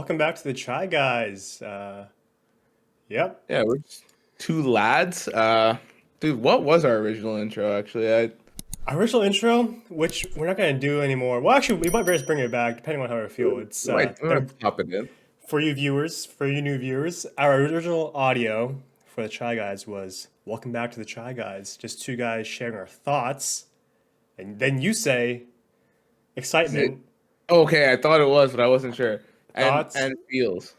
Welcome back to the Chai Guys. Yep. Yeah, we're just two lads. Dude, what was our original intro? Actually, Our original intro, which we're not going to do anymore. Well, actually, we might just bring it back, depending on how we feel. It's we might pop it in. for you viewers, for you new viewers. Our original audio for the Chai Guys was "Welcome back to the Chai Guys." Just two guys sharing our thoughts, and then you say Is it? excitement, Okay, I thought it was, but I wasn't sure. And thoughts, and feels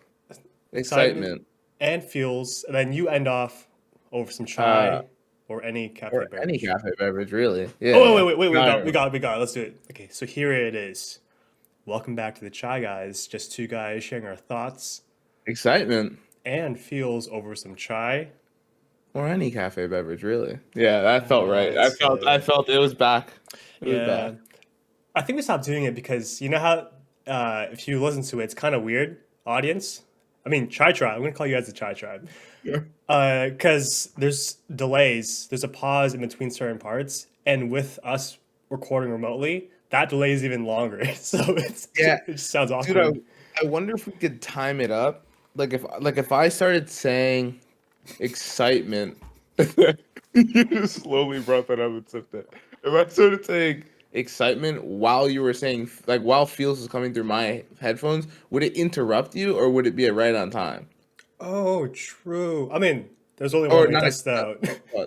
excitement, excitement. and feels, and then you end off over some Uh, chai or any cafe or any beverage. cafe beverage, really. Oh, Yeah. wait, Got it. we got it. Let's do it. Okay, so here it is. Welcome back to the Chai Guys. Just two guys sharing our thoughts Excitement. and feels over some chai. Or any cafe beverage, really. Yeah, that felt right. I That's felt I it. felt it was back. It was Yeah, back. I think we stopped doing it because you know how if you listen to it, it's kind of weird. Audience, I mean, Chai Tribe. I'm gonna call you guys the Chai Tribe. Yeah. Because there's delays. There's a pause in between certain parts, and with us recording remotely, that delay is even longer. So Yeah, it just sounds dude, awkward. I wonder if we could time it up. Like if I started saying excitement. You just slowly brought that up and said that. If I started saying excitement while you were saying like while feels was coming through my headphones, would it interrupt you or would it be a right on time? Oh, true. I mean, there's only one Or way to not test a out.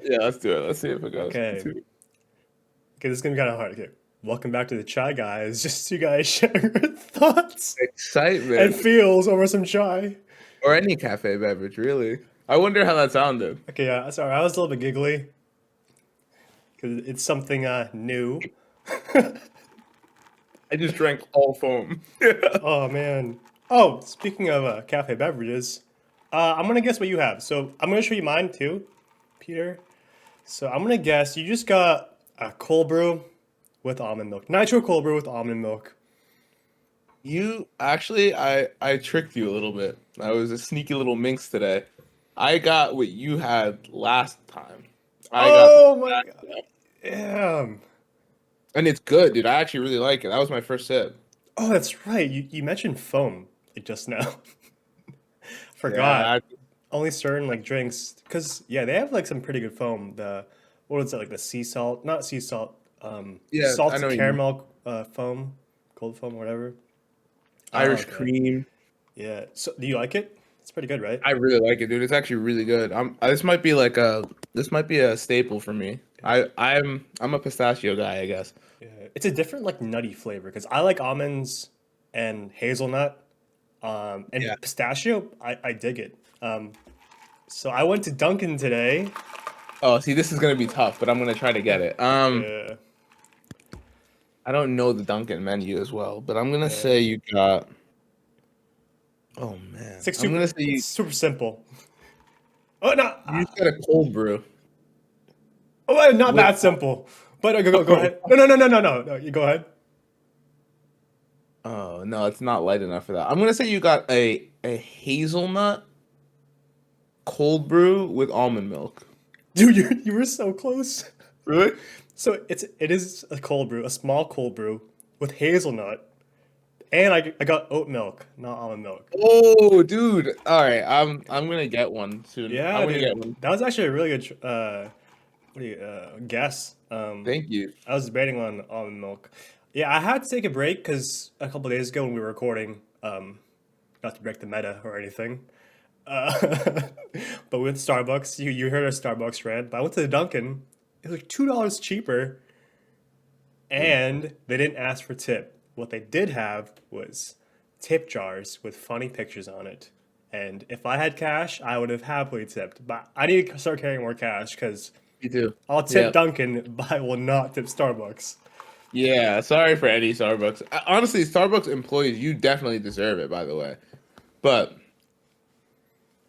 yeah, let's do it. Let's see if it goes. Okay. Okay, this is gonna be kind of hard. Okay. Welcome back to the Chai Guys. Just two guys sharing their thoughts and Excitement feels over some chai. or any cafe beverage, really. I wonder how that sounded. Okay, yeah, sorry, I was a little bit giggly because it's something new. I just drank all foam. Oh man. Oh, speaking of cafe beverages, I'm gonna guess what you have. So I'm gonna show you mine too, Peter. So I'm gonna guess you just got a cold brew with almond milk, nitro cold brew with almond milk. You actually, I tricked you a little bit. I was a sneaky little minx today. I got what you had last time. I got Oh my god. Damn. and it's good, dude. I actually really like it. That was my first sip. Oh, that's right. You mentioned foam like just now. Yeah, Forgot. Only certain like drinks, because yeah, they have like some pretty good foam. The what is it like the sea salt? Not sea salt. yeah, I know Salted what you mean. caramel foam, cold foam, whatever. Oh, Irish okay. cream. Yeah. So do you like it? It's pretty good, right? I really like it, dude. It's actually really good. This might be a staple for me. I'm a pistachio guy, I guess. Yeah. It's a different like nutty flavor because I like almonds and hazelnut. Yeah. And pistachio, I dig it. So I went to Dunkin' today. Oh, see, this is gonna be tough, but I'm gonna try to get it. Yeah, I don't know the Dunkin' menu as well, but I'm gonna yeah. say you got. Oh man, It's like I'm super. gonna say It's super simple. Oh no! you just got a cold brew Oh, not with. that simple. But go ahead. No. You go ahead. Oh no, it's not light enough for that. I'm gonna say you got a hazelnut cold brew with almond milk. Dude, you were so close. Really? So it is a cold brew, a small cold brew with hazelnut, and I got oat milk, not almond milk. Oh, dude. All right, I'm gonna get one soon. I'm Yeah, gonna get dude, one. that was actually a really good what do you guess. Thank you. I was debating on almond milk. Yeah, I had to take a break because a couple days ago when we were recording, not to break the meta or anything, uh, but with Starbucks, you heard our Starbucks rant. But I went to the Dunkin'. It was like $2 cheaper, and they didn't ask for tip. What they did have was tip jars with funny pictures on it. And if I had cash, I would have happily tipped. But I need to start carrying more cash because You too. I'll tip Yeah. Dunkin', but I will not tip Starbucks. Yeah. Sorry for any Starbucks. Honestly, Starbucks employees, you definitely deserve it. By the way, but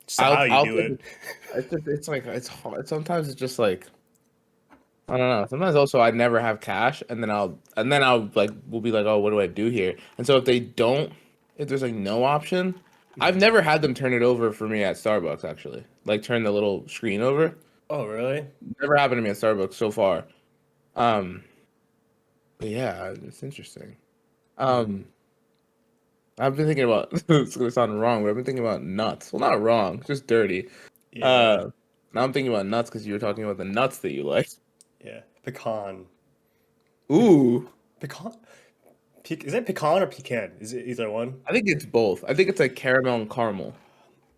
Just how you I'll do take it. it. It's like it's hard. Sometimes it's just like I don't know. Sometimes also I never have cash, and then I'll like we'll be like, oh, what do I do here? And so if they don't, if there's like no option, I've never had them turn it over for me at Starbucks actually. Like turn the little screen over. Oh, really? Never happened to me at Starbucks so far. Um, but yeah, it's interesting. Um, I've been thinking about it's gonna sound wrong, but I've been thinking about nuts. Well, not wrong, just dirty. Yeah, Uh, Now I'm thinking about nuts because you were talking about the nuts that you like. yeah. Pecan. Pe- Ooh, pecan. Is it pecan or pecan? Is it either one? I think it's both. I think it's like caramel and caramel.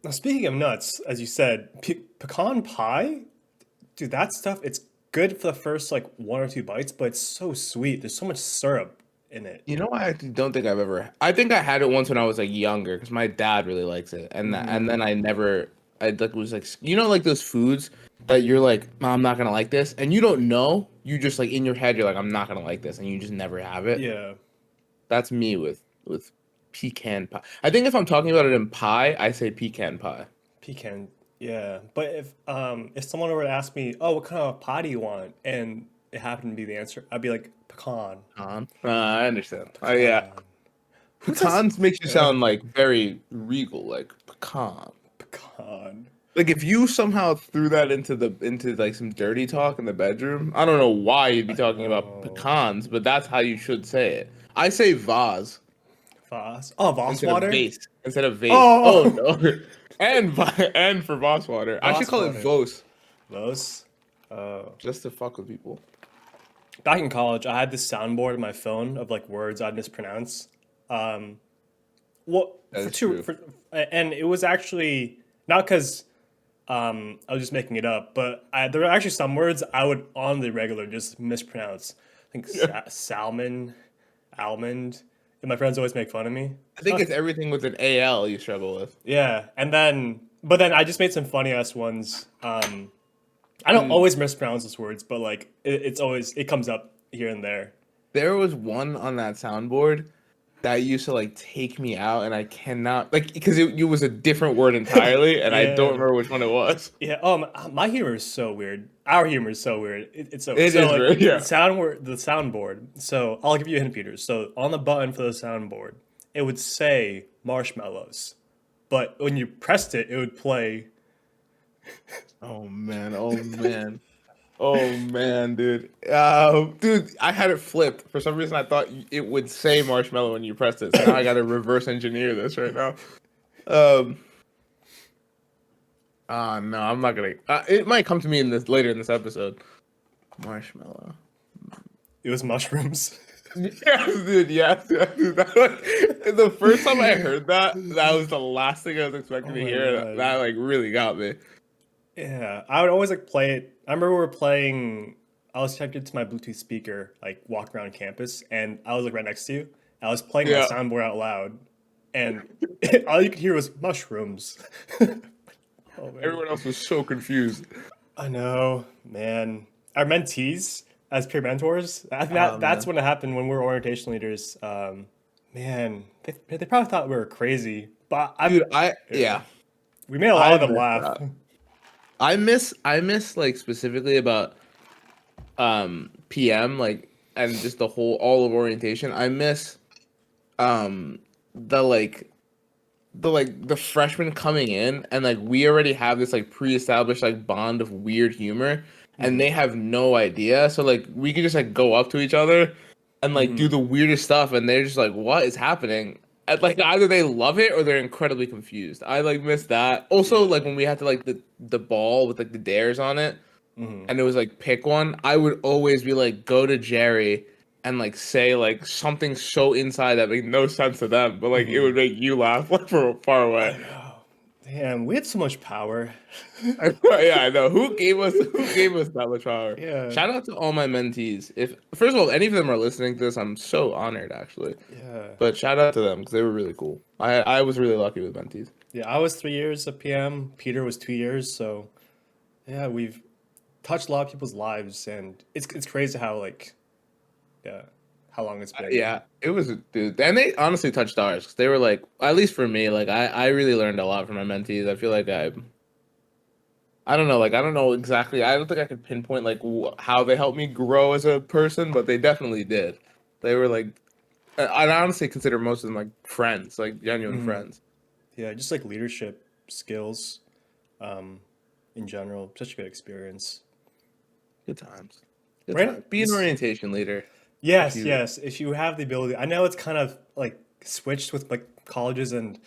Now, speaking of nuts, as you said, pecan pie, dude, that stuff, it's good for the first like one or two bites, but it's so sweet. There's so much syrup in it. You know, I actually don't think I've ever. I think I had it once when I was like younger because my dad really likes it, and Hmm. then I never. I like was like like those foods that you're like, "Mom, I'm not gonna like this, and you don't know. You just like in your head, you're like, I'm not gonna like this, and you just never have it. Yeah, That's me with pecan pie. I think if I'm talking about it in pie, I say pecan pie. pecan. Yeah, but if someone were to ask me, "Oh, what kind of pie do you want?" and it happened to be the answer, I'd be like, "Pecan, I understand. Yeah, pecan." Who says pecans makes you yeah, sound like very regal, like pecan. pecan? Like if you somehow threw that into like some dirty talk in the bedroom, I don't know why you'd be I talking about know. pecans, but that's how you should say it. I say vase Voss. Oh, Voss instead of water. vase. Instead of vase. Oh Oh, no. And for Voss water. I should Voss call it water. Vos Those. Oh. just to fuck with people. Back in college, I had this soundboard on my phone of like words I'd mispronounce. Um, well, That for is two, true. for and it was actually not because I was just making it up, but there were actually some words I would on the regular just mispronounce. I think Yeah. salmon, almond, and my friends always make fun of me. I think it's everything with an AL you struggle with. Yeah, but then I just made some funny ass ones. I don't Dude, always mispronounce those words, but like it's always it comes up here and there. there was one on that soundboard that used to like take me out, and I cannot like because it was a different word entirely, and I don't Yeah, remember which one it was. yeah. Oh, my humor is so weird. Our humor is so weird. It's so It so is like very yeah. the soundboard. So I'll give you a hint, Peter. So on the button for the soundboard, it would say marshmallows, but when you pressed it, it would play. Oh man, oh man, oh man, dude. Dude, I had it flipped. For some reason, I thought it would say marshmallow when you pressed it. So now I got to reverse engineer this right now. Um, no, I'm not gonna. It might come to me in this later in this episode. Marshmallow. It was mushrooms. Yes, dude. Yes, yes, dude. The first time I heard that, that was the last thing I was expecting Oh to my hear. That god. like really got me. Yeah, I would always like play it. I remember we were playing. I was connected to my Bluetooth speaker, like walking around campus, and I was like right next to you. I was playing my Yeah. soundboard out loud, and all you could hear was mushrooms. Oh man, Everyone else was so confused. I know, man. Our mentees as peer mentors. I think Oh that's man. when it happened when we were orientation leaders. Man, they probably thought we were crazy, but Dude, yeah, yeah, we made a lot I of them miss laugh. that. I miss like specifically about PM like and just the whole all of orientation. I miss um the like the freshmen coming in and like we already have this like pre-established like bond of weird humor and Hmm. they have no idea. So like we can just like go up to each other and like do Hmm. the weirdest stuff and they're just like what is happening? And, like either they love it or they're incredibly confused. I like miss that. Also like Yeah. when we had to like the ball with like the dares on it Hmm. and it was like pick one, I would always be like go to Jerry and like say like something so inside that made no sense to them, but like it Hmm. would make you laugh like from far away. I know. Damn, we had so much power. Yeah, I know. Who gave us that much power? Yeah, Shout out to all my mentees. If first of all, any of them are listening to this, I'm so honored actually. yeah, But shout out to them because they were really cool. I was really lucky with mentees. yeah. I was 3 years of PM. Peter was 2 years. So yeah, we've touched a lot of people's lives, and it's crazy how like yeah, how long it's been. Yeah, it was, dude, and they honestly touched ours 'cause they were like, at least for me, like I really learned a lot from my mentees. I feel like I don't know, like I don't know exactly. I don't think I could pinpoint like how they helped me grow as a person, but they definitely did. They were like, I honestly consider most of them like friends, like genuine Hmm. friends. Yeah, just like leadership skills, um, in general. Such a good experience. Good times, good Right? times. Be an orientation leader if Yes, you. yes. If you have the ability, I know it's kind of like switched with like colleges and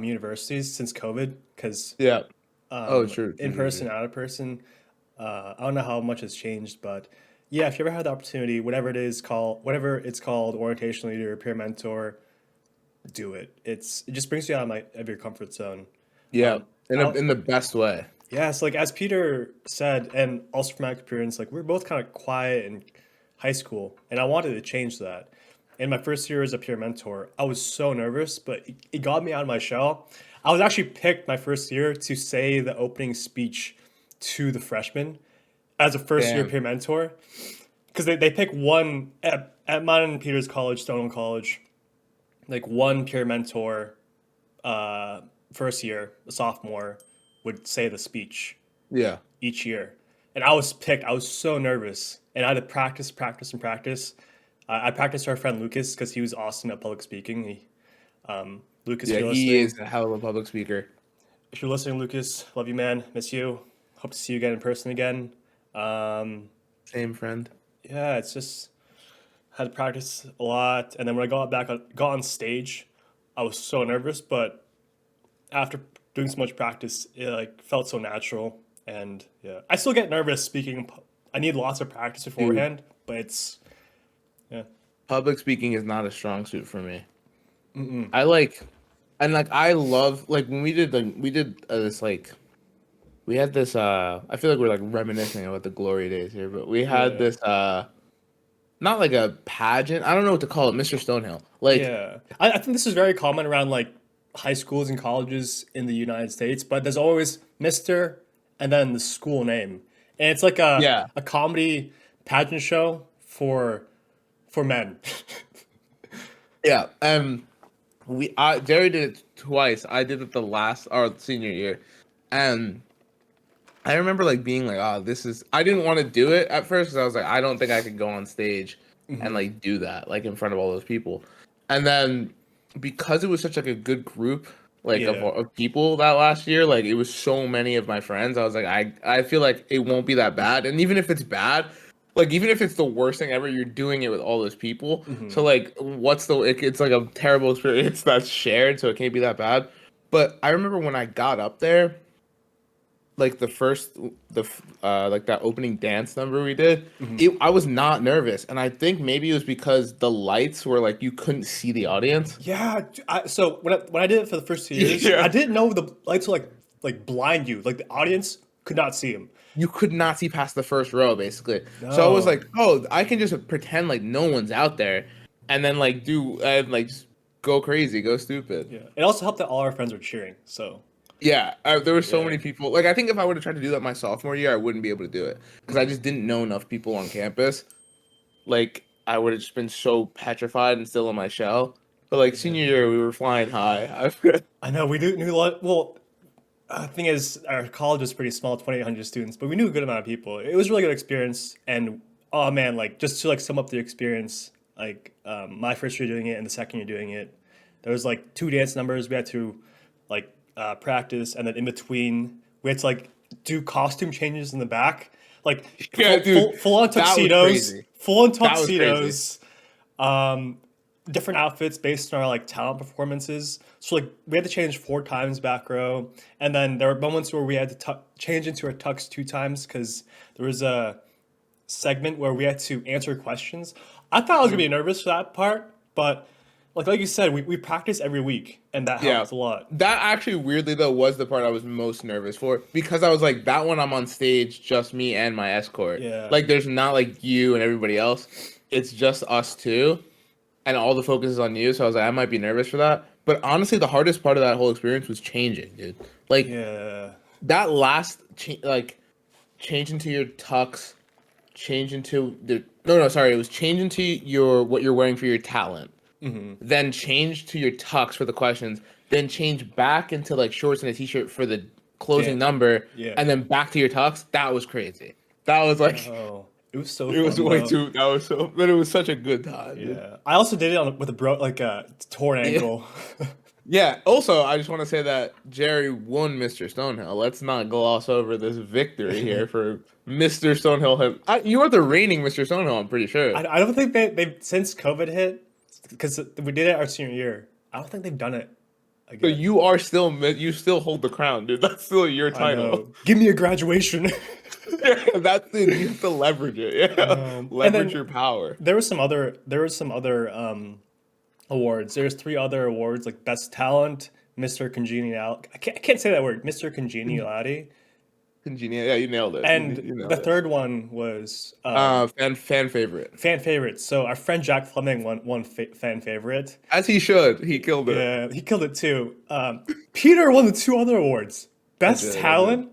universities since COVID because Yeah. Oh, true, in true, true, person, true. out of person. I don't know how much has changed, but yeah, if you ever had the opportunity, whatever it's called, orientation leader, peer mentor, do it. It just brings you out of your comfort zone. Yeah, in I, the best way. yeah, it's like as Peter said, and also from my experience, like we were both kind of quiet in high school, and I wanted to change that. In my first year as a peer mentor, I was so nervous, but it got me out of my shell. I was actually picked my first year to say the opening speech to the freshmen as a first year Damn. peer mentor because they pick one at mine and Peter's college, Stonewall College, like one peer mentor first year, a sophomore, would say the speech Yeah. each year. And I was picked. I was so nervous. And I had to practice, practice, and practice. I practiced our friend Lucas because he was awesome at public speaking. Lucas, if Yeah, you're he listening, is a hell of a public speaker. Lucas, love you, man. Miss you. Hope to see you again in person again. Um, Same friend. yeah, it's just had to practice a lot. And then when I got on stage, I was so nervous. But after doing so much practice, it like felt so natural. And yeah, I still get nervous speaking. I need lots of practice Dude, beforehand, but it's yeah, public speaking is not a strong suit for me. I like, and like I love like when we did this like we had this I feel like we're like reminiscing about the glory days here, but we had yeah, this not like a pageant. I don't know what to call it, Mr. Stonehill. Like yeah. I think this is very common around like high schools and colleges in the United States, but there's always Mister and then the school name, and it's like yeah, a comedy pageant show for men. yeah. Jerry did it twice. I did it the last our senior year, and I remember like being like, "Oh, this is." I didn't want to do it at first because I was like, "I don't think I could go on stage and like do that like in front of all those people." And then because it was such like a good group like Yeah. of people that last year, like it was so many of my friends. I was like, I feel like it won't be that bad. And even if it's bad, like even if it's the worst thing ever, you're doing it with all those people. So like, it's like a terrible experience that's shared, so it can't be that bad. But I remember when I got up there like like that opening dance number we did, I was not nervous, and I think maybe it was because the lights were like you couldn't see the audience. Yeah, so when I did it for the first 2 years, I Yeah, didn't know the lights were like blind you, like the audience could not see him. you could not see past the first row basically. So I was No. like, oh, I can just pretend like no one's out there, and then like do and like just go crazy, go stupid. Yeah. It also helped that all our friends were cheering. So Yeah, there were so yeah. many people. Like, I think if I would have tried to do that my sophomore year, I wouldn't be able to do it because I just didn't know enough people on campus. Like, I would have just been so petrified and still in my shell. But like Yeah. senior year, we were flying high. I know we knew a lot. Well, the thing is, our college was pretty small, 2,800 students, but we knew a good amount of people. It was a really good experience. And oh man, like just to like sum up the experience, like my first year doing it and the second year doing it, there was like two dance numbers we had to like practice, and then in between we had to like do costume changes in the back, like Yeah, dude, full on that was tuxedos, crazy. full on That was crazy. tuxedos, um, different outfits based on our like talent performances. So like we had to change 4 times back row, and then there were moments where we had to change into our tux 2 times because there was a segment where we had to answer questions. I thought I was gonna be nervous for that part, but like you said, we practice every week, and that Yeah. helped a lot. That actually weirdly though was the part I was most nervous for because I was like that one I'm on stage just me and my escort. Yeah, Like there's not like you and everybody else. It's just us two and all the focus is on you. So I was like I might be nervous for that. But honestly the hardest part of that whole experience was changing, dude. Like yeah, that last like change into your tux, change into the no sorry, it was change into your what you're wearing for your talent, then change to your tux for the questions, then change back into like shorts and a t-shirt for the closing Dan, number, yeah. and then back to your tux. That was crazy. That was like Oh, it was so it was fun way though. too. That was so, but it was such a good time, dude. Yeah, I also did it with a like a torn Yeah. ankle. Yeah. Also, I just want to say that Jerry won Mr. Stonehill. Let's not gloss over this victory here for Mr. Stonehill. You are the reigning Mr. Stonehill. I'm pretty sure. I don't think they since COVID hit because we did it our senior year. I don't think they've done it So again. you still hold the crown, dude. That's still your I title. know. Give me a graduation. Yeah, that's it. You have to leverage it. Yeah, And leverage then your power. there was some other awards. There's three other awards like Best Talent, Mr. Congeniality. I can't say that word, Mr. Congeniality. Congenial. Yeah, you nailed it. And You the nailed it. third one was Fan favorite. fan favorites. So our friend Jack Fleming won fan favorite. As he should. He killed it. Yeah, he killed it too. Peter won the two other awards, I Best did. I did. Talent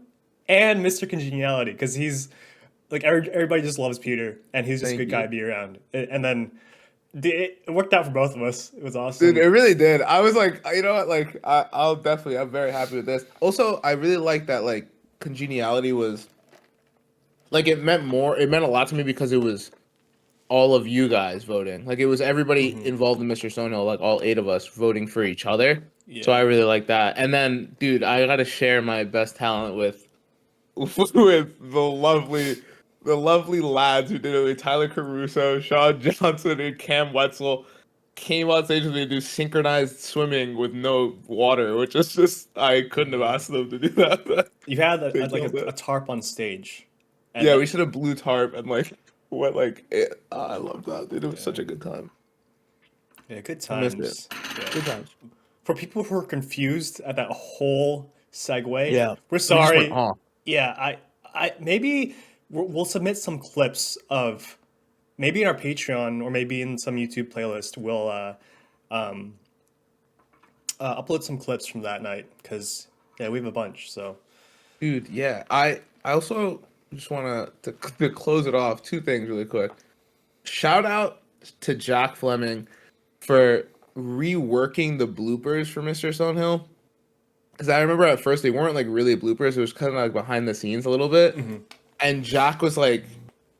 and Mr. Congeniality, because he's like everybody just loves Peter, and he's just a Thank good guy you. to be around. And then it worked out for both of us. It was Dude, it awesome. really did. I was like, you know what? Like, I'll definitely. I'm very happy with this. Also, I really like that. Like, congeniality was like it meant more. It meant a lot to me because it was all of you guys voting. Like, it was everybody Hmm. involved in Mr. Stonehill. Like, all eight of us voting for each other. So I Yeah. really like that. And then, dude, I gotta share my best talent with with the lovely lads who did it with Tyler Caruso, Sean Johnson, and Cam Wetzel came on stage with me to do synchronized swimming with no water, which is just I couldn't have Hmm. asked them to do that. But You had they like killed a it. tarp on stage, and Yeah, we should have blue tarp and like what like it, I love that, dude. It was such yeah, a good time. yeah, good I missed it. times. Yeah. Good times. For people who are confused at that whole segue, Yeah. we're We just went sorry. off. Yeah, I maybe we'll submit some clips of maybe in our Patreon or maybe in some YouTube playlist. We'll um, upload some clips from that night because yeah, we have a bunch. So Dude, yeah. I also just want to close it off. Two things really quick. Shout out to Jack Fleming for reworking the bloopers for Mr. Stonehill. Because I remember at first they weren't like really bloopers; it was kind of like behind the scenes a little bit. mhm. And Jack was like,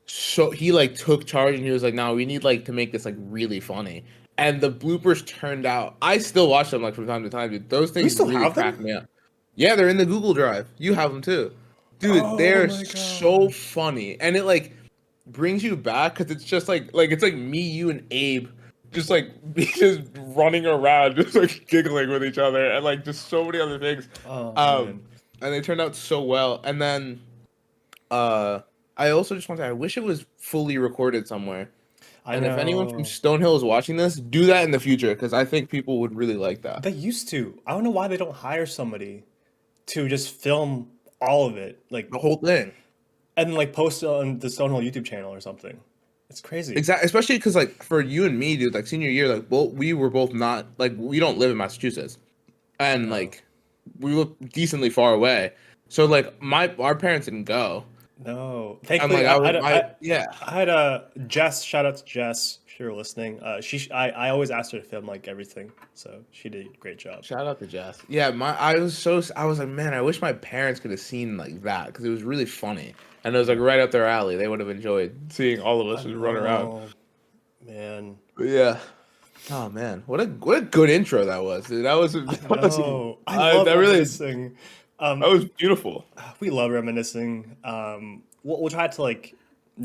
so he like took charge and he was like, "No, we need like to make this like really funny." And the bloopers turned out. I still watch them like from time to time, dude. Those We things still really have crack them. me up. Yeah, they're in the Google Drive. You have them too, dude. Oh They're my so god. funny, and it like brings you back because it's just like it's like me, you, and Abe just like just running around, just like giggling with each other, and like just so many other things. Oh Um, man, and they turned out so well. And then uh, I also just want to say I wish it was fully recorded somewhere. I And if anyone from know. Stonehill is watching this, do that in the future because I think people would really like that. They used to. I don't know why they don't hire somebody to just film all of it, like The whole thing. and like post it on the Stonehill YouTube channel or something. It's crazy. Exactly, especially because like for you and me, dude, like senior year, like both we were both not like we don't live in Massachusetts, and No, like we live decently far away. So like our parents didn't go, no. and Thankfully, like I yeah. I had a Jess. Shout out to Jess if you're listening. I always asked her to film like everything, so she did a great job. Shout out to Jess. Yeah, I was like, man, I wish my parents could have seen like that because it was really funny and it was like right up their alley. They would have enjoyed seeing all of us I just run around. know, man. But yeah. Oh man, what a good intro that was, dude. That was I that was know. I love that really reminiscing. that was beautiful. We love reminiscing. We'll try to like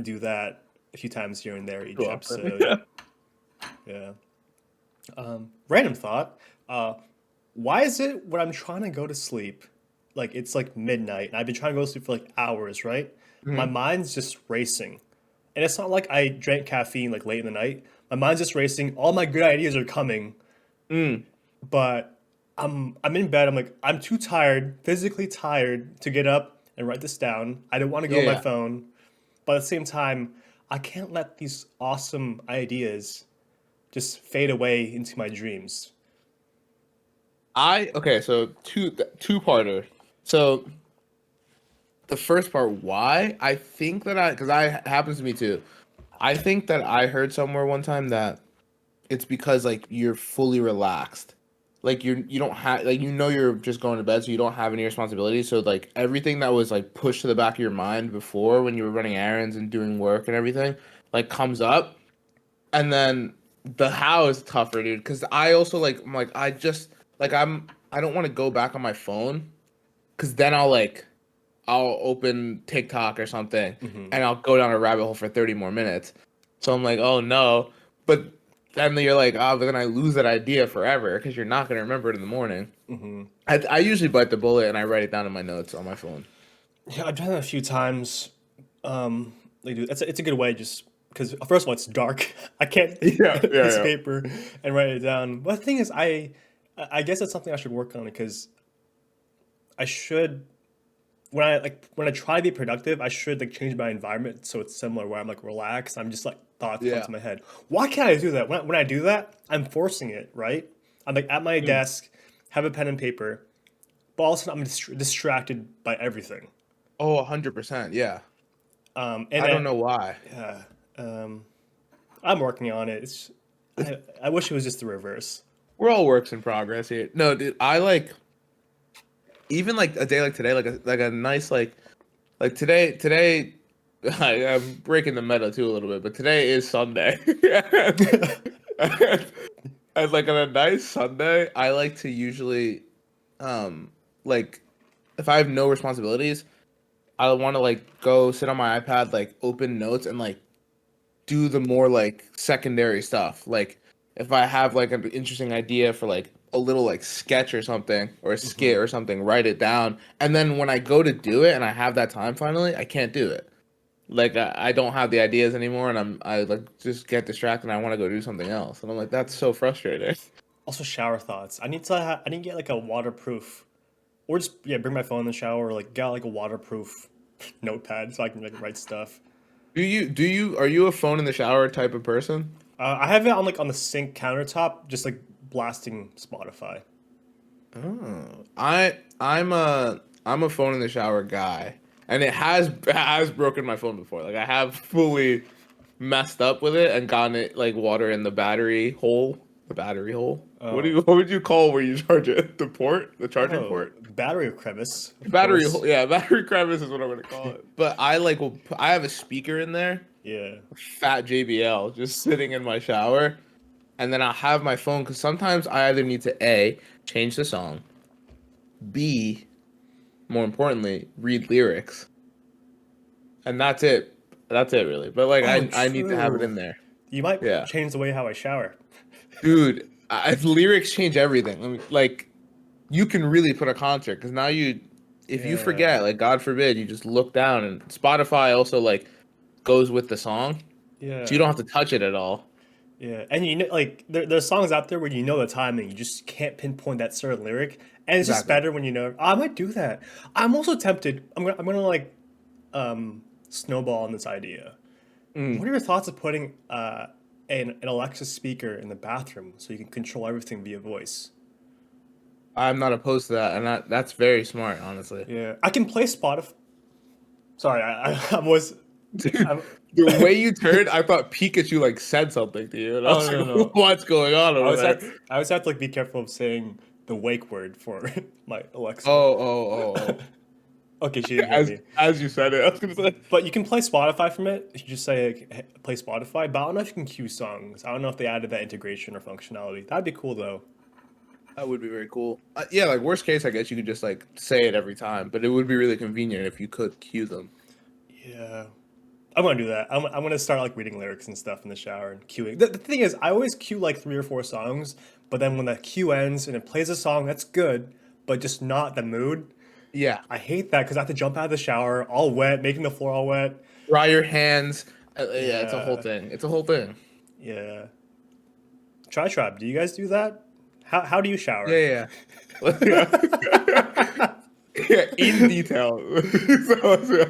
do that a few times here and there Too each often. episode. Yeah. Yeah. Random thought. Why is it when I'm trying to go to sleep, like it's like midnight, and I've been trying to go to sleep for like hours, right? My Mhm. mind's just racing, and it's not like I drank caffeine like late in the night. My mind's just racing. All my good ideas are coming, Mm. but I'm in bed. I'm like I'm too tired, physically tired, to get up and write this down. I don't want to go on my Yeah. phone, but at the same time, I can't let these awesome ideas just fade away into my dreams. I okay, so two-parter. So the first part, why? I think that because I happens to me too. I think that I heard somewhere one time that it's because like you're fully relaxed. Like you don't have like you're just going to bed so you don't have any responsibilities. So like everything that was like pushed to the back of your mind before when you were running errands and doing work and everything like comes up and then the how is tougher, dude, cuz I also like I'm like I just like I don't want to go back on my phone cuz then I'll open TikTok or something Hmm. and I'll go down a rabbit hole for 30 more minutes. So I'm like, "Oh no." But and then you're like, oh, but then I lose that idea forever because you're not gonna remember it in the morning. Hmm. I usually bite the bullet and I write it down in my notes on my phone. Yeah, I've done it a few times. Like, dude, it's a good way just because first of all, it's dark. I can't Yeah, get a yeah, piece of yeah. paper and write it down. But the thing is, I guess that's something I should work on because I should when I try to be productive, I should like change my environment so it's similar where I'm like relaxed. I'm just like thoughts come Yeah. to my head. Why can't I do that? When I do that, I'm forcing it, right? I'm like at my Mm. desk, have a pen and paper, but all of a sudden I'm distracted by everything. Oh, 100%. Yeah. And I don't then know why. yeah, um, I'm working on it. I wish it was just the reverse. We're all works in progress here. No, dude, I like even like a day like today, like a nice like today. I'm breaking the meta too a little bit, but today is Sunday. and, and like on a nice Sunday, I like to usually um like if I have no responsibilities, I want to like go sit on my iPad, like open notes and like do the more like secondary stuff. Like if I have like an interesting idea for like a little like sketch or something or a skit Hmm. or something, write it down. And then when I go to do it and I have that time finally, I can't do it. Like I don't have the ideas anymore and I like just get distracted and I want to go do something else. And I'm like, that's so frustrating. Also, shower thoughts. I need to get like a waterproof, or just yeah, bring my phone in the shower, or like get like a waterproof notepad so I can like write stuff. Are you a phone in the shower type of person? I have it on like on the sink countertop, just like blasting Spotify. Oh, I'm a phone in the shower guy, and it has broken my phone before. Like I have fully messed up with it and gotten it like water in the battery hole. The battery hole. Oh, What would you call where you charge it? The port, the charging oh, port. battery crevice, of Battery course. hole. Yeah, battery crevice is what I'm gonna call it. But I like I have a speaker in there, Yeah. fat JBL, just sitting in my shower, and then I'll have my phone because sometimes I either need to A, change the song, B, more importantly, read lyrics, and that's it. That's it, really. But like, Oh, I need to have it true. in there. You might Yeah, change the way how I shower. dude, lyrics change everything. I mean, like, you can really put a concert because now if you Yeah. forget, like, God forbid, you just look down and Spotify also like goes with the song, so you Yeah. don't have to touch it at all. Yeah. And you know, like there's songs out there where you know the timing, you just can't pinpoint that certain lyric, and it's just Exactly. better when you know. I might do that. I'm also tempted. I'm gonna like snowball on this idea. Mm, What are your thoughts of putting an Alexa speaker in the bathroom so you can control everything via voice? I'm not opposed to that, and that's very smart, honestly. Yeah, I can play Spotify. Sorry, I'm always. Dude, I'm, the way you turned, I thought Pikachu like said something to you, and I oh was no like, no. "What's going on over there?" I always have to like be careful of saying the wake word for my Oh, Alexa. oh, oh, Okay, she oh. didn't hear me. As you said it, I was gonna say. But you can play Spotify from it. You just say like, "Hey, play Spotify. But I don't know if you can cue songs. I don't know if they added that integration or functionality. That'd be cool though. That would be very cool. Yeah, like worst case, I guess you could just like say it every time, but it would be really convenient if you could cue them. Yeah. I'm gonna do that. I'm gonna start like reading lyrics and stuff in the shower and queuing. The thing is, I always queue like 3 or 4 songs, but then when the queue ends and it plays a song that's good, but just not the mood, Yeah, I hate that because I have to jump out of the shower all wet, making the floor all wet. dry your hands. Yeah, it's a whole Yeah, thing. It's a whole thing. yeah. Try trap. Do you guys do that? How do you shower? Yeah, yeah, yeah. Yeah, in detail. So,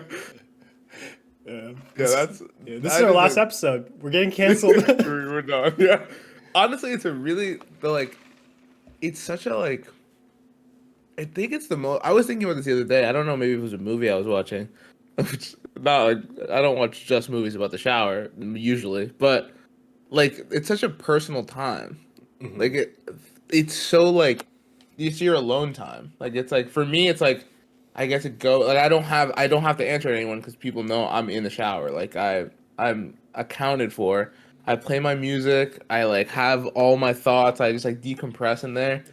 Yeah. yeah, This is that our is last a episode. We're getting canceled. we're done. Yeah, honestly, it's a really the like. It's such a like. I think it's the most. I was thinking about this the other day. I don't know. Maybe it was a movie I was watching. Which, not like I don't watch just movies about the shower usually, but like it's such a personal time. Mhm. Like it's so like it's your alone time. Like it's like for me, it's like I get to go. Like I don't have to answer to anyone because people know I'm in the shower. Like I'm accounted for. I play my music. I like have all my thoughts. I just like decompress in there.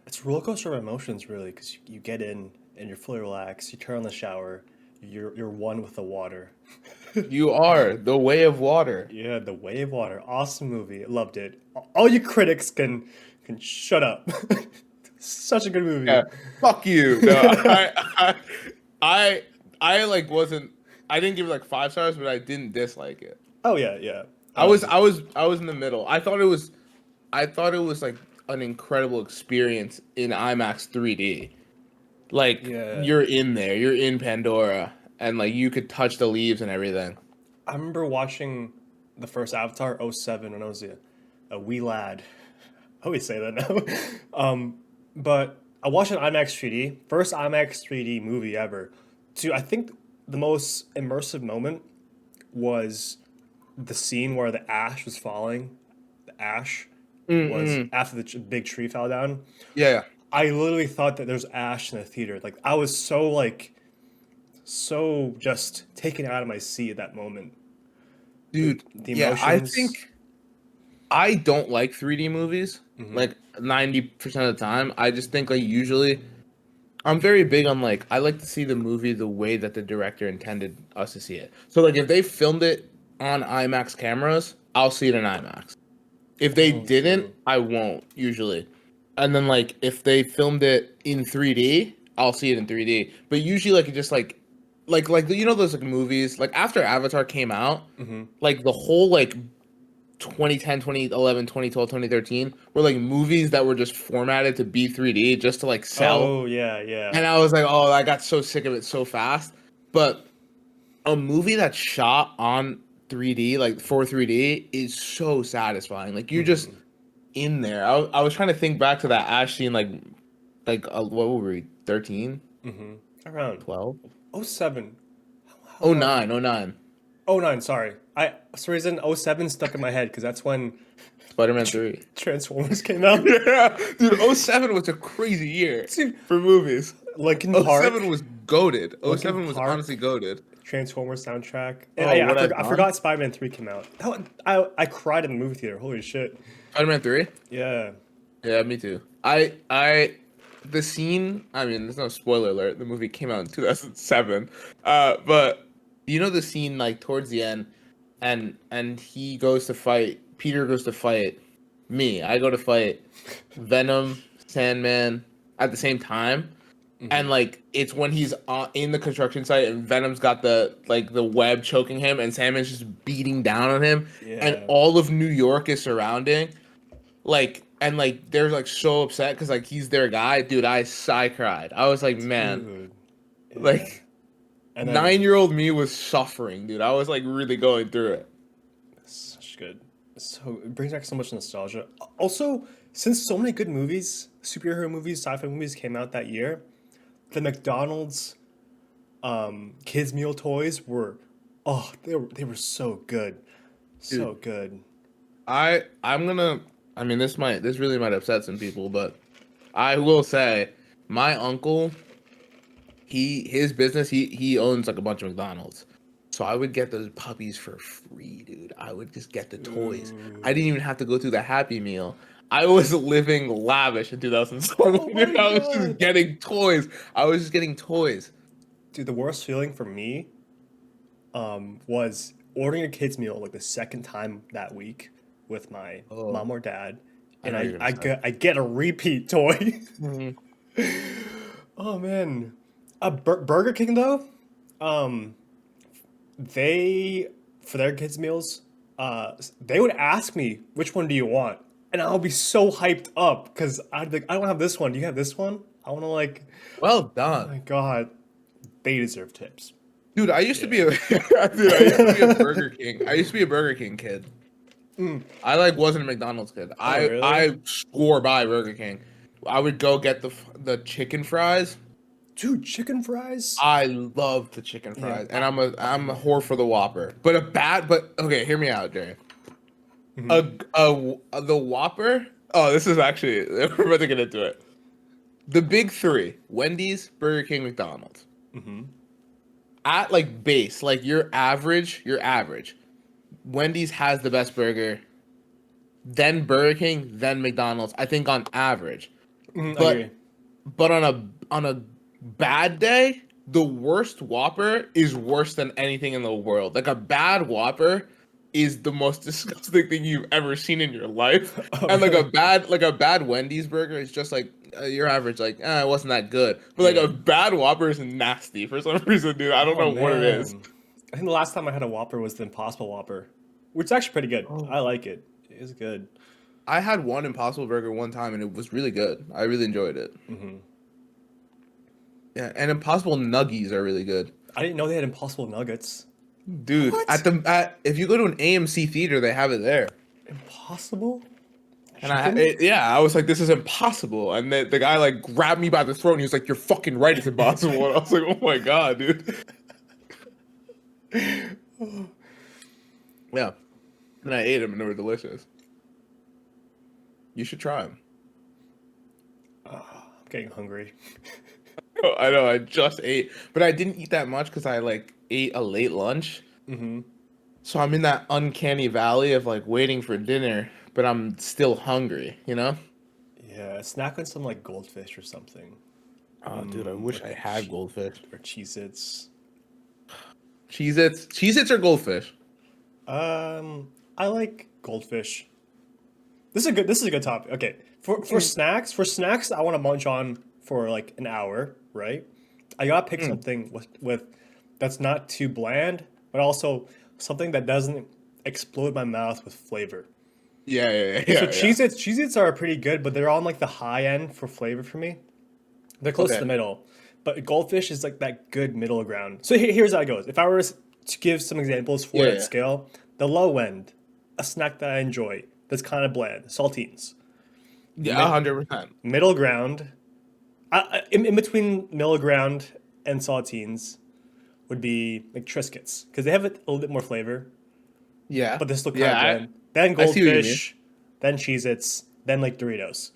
It's a roller coaster of emotions, really, because you get in and you're fully relaxed. You turn on the shower, You're one with the water. You are the way of water. Yeah, The Way of Water. Awesome movie. Loved it. All you critics can shut up. Such a good Yeah, movie. fuck you. No, I, I like wasn't. I didn't give it like 5 stars, but I didn't dislike it. Oh yeah, yeah. I was in the middle. I thought it was like an incredible experience in IMAX 3D. Like Yeah. you're in there, you're in Pandora, and like you could touch the leaves and everything. I remember watching the first Avatar '07 when I was a wee lad. I always say that now. But I watched an IMAX 3D, first IMAX 3D movie ever. I think the most immersive moment was the scene where the ash was falling. The ash was Mm-mm. after the big tree fell down. Yeah, I literally thought that there's ash in the theater. Like I was so so just taken out of my seat at that moment. dude. The Yeah, I emotions. think I don't like 3D movies. Hmm. Like 90% of the time, I just think like usually I'm very big on like I like to see the movie the way that the director intended us to see it. So like if they filmed it on IMAX cameras, I'll see it in IMAX. If they Oh, didn't, true. I won't usually. And then like if they filmed it in 3D, I'll see it in 3D. But usually like it just like you know those like movies like after Avatar came out, Hmm. like the whole like 2010, 2011, 2012, 2013 were like movies that were just formatted to be 3D just to like sell. Oh yeah, yeah. And I was like, oh, I got so sick of it so fast. But a movie that's shot on 3D, like for 3D, is so satisfying. Like you're just Hmm. in there. I was trying to think back to that Ash scene, what were we, 13, Hmm. Around 12? '07. How Oh long? nine, oh nine. '09. Sorry. For some reason '07 stuck in my head because that's when Spider-Man 3. Transformers came out. Yeah, dude, '07 was a crazy year Dude, for movies. Linkin '07 Park, was goated. Linkin '07 was honestly Park, goated. Transformers soundtrack. Oh, Yeah, what I've I done? forgot Spider-Man 3 came out. I cried in the movie theater. Holy shit. Spider-Man 3? Yeah. Yeah, me too. The scene, I mean, there's no spoiler alert. The movie came out in 2007. But you know the scene like towards the end and he goes to fight, Peter goes to fight me. I go to fight Venom, Sandman at the same time. And Hmm. like it's when he's in the construction site and Venom's got the web choking him and Sandman's just beating down on him and Yeah. all of New York is surrounding like they're like so upset because like he's their guy, dude. I cried. I was like, man, Dude. Yeah. like And then 9-year-old me was suffering, dude. I was like really going through it. such good. So it brings back so much nostalgia. Also, since so many good movies, superhero movies, sci-fi movies came out that year, the McDonald's kids meal toys were, oh, they were so good, so Dude, good. I'm gonna. I mean, this really might upset some people, but I will say, my uncle, his business, he owns like a bunch of McDonald's. So I would get those puppies for free, dude. I would just get the toys. I didn't Ooh. even have to go through the Happy Meal. I was living lavish in 2007. Oh my Dude. I was just God. getting toys. I was just getting toys. Dude, the worst feeling for me was ordering a kids meal like the second time that week with my Oh, mom or dad, I and know you're gonna say. I get a repeat toy. Mhm. Oh man, Burger King though, um, they for their kids meals, they would ask me which one do you want, and I'll be so hyped up because I'd be like, I don't have this one. Do you have this one? I want to like, Well oh done. my god, they deserve tips. Dude, I used to be Yeah. a dude, I used to be a Burger King. I used to be a Burger King kid. Mm. I like wasn't a McDonald's kid. Oh really? I swore by Burger King. I would go get the chicken fries. Dude, chicken fries? I love the chicken Yeah. fries, and I'm a whore for the Whopper. But okay, hear me out, Jerry. Mhm. The Whopper. Oh, this is actually we're about to get into it. The big three: Wendy's, Burger King, McDonald's. Mhm. At like base, like your average. Wendy's has the best burger, then Burger King, then McDonald's. I think on average, Mhm, I but agree. but on a bad day, the worst Whopper is worse than anything in the world. Like a bad Whopper is the most disgusting thing you've ever seen in your life. Oh, And really? like a bad Wendy's burger is just like your average, like it wasn't that good. But like Yeah. a bad Whopper is nasty for some reason, dude. I don't Oh know what it is. man. I think the last time I had a Whopper was the Impossible Whopper, which is actually pretty good. Oh. I like it. It is good. I had one Impossible Burger one time and it was really good. I really enjoyed it. Hmm. Yeah, and Impossible Nuggies are really good. I didn't know they had Impossible Nuggets. Dude, What? if you go to an AMC theater, they have it there. Impossible? And Chicken? I was like, this is impossible. And the guy like grabbed me by the throat and he was like, you're fucking right, it's impossible. And I was like, oh my god, dude. Yeah. And I ate them and they were delicious. You should try them. I'm getting hungry. Oh, I know, I just ate, but I didn't eat that much because I like ate a late lunch. Hmm. So I'm in that uncanny valley of like waiting for dinner, but I'm still hungry, you know? Yeah, snack on some like goldfish or something. Oh, dude, I Or wish I like had goldfish. or Cheez-Its. Cheez-Its? Cheez-Its or goldfish? I like goldfish. This is a good topic. Okay. For snacks I want to munch on for like an hour, right? I gotta pick Mm. something with that's not too bland, but also something that doesn't explode my mouth with flavor. Yeah, yeah, So yeah, yeah. Cheez-Its are pretty good, but they're on like the high end for flavor for me. They're close to Okay. the middle, but goldfish is like that good middle ground. So here's how it goes. If I were to give some examples for Yeah, that yeah. scale, the low end, a snack that I enjoy that's kind of bland, saltines. Yeah, Mid, 100%. middle ground, in between middle ground and saltines would be like Triscuits because they have a little bit more flavor, Yeah. but they still kind of Yeah, bland. Then I see what you mean. goldfish, then Cheez-Its, then like Doritos.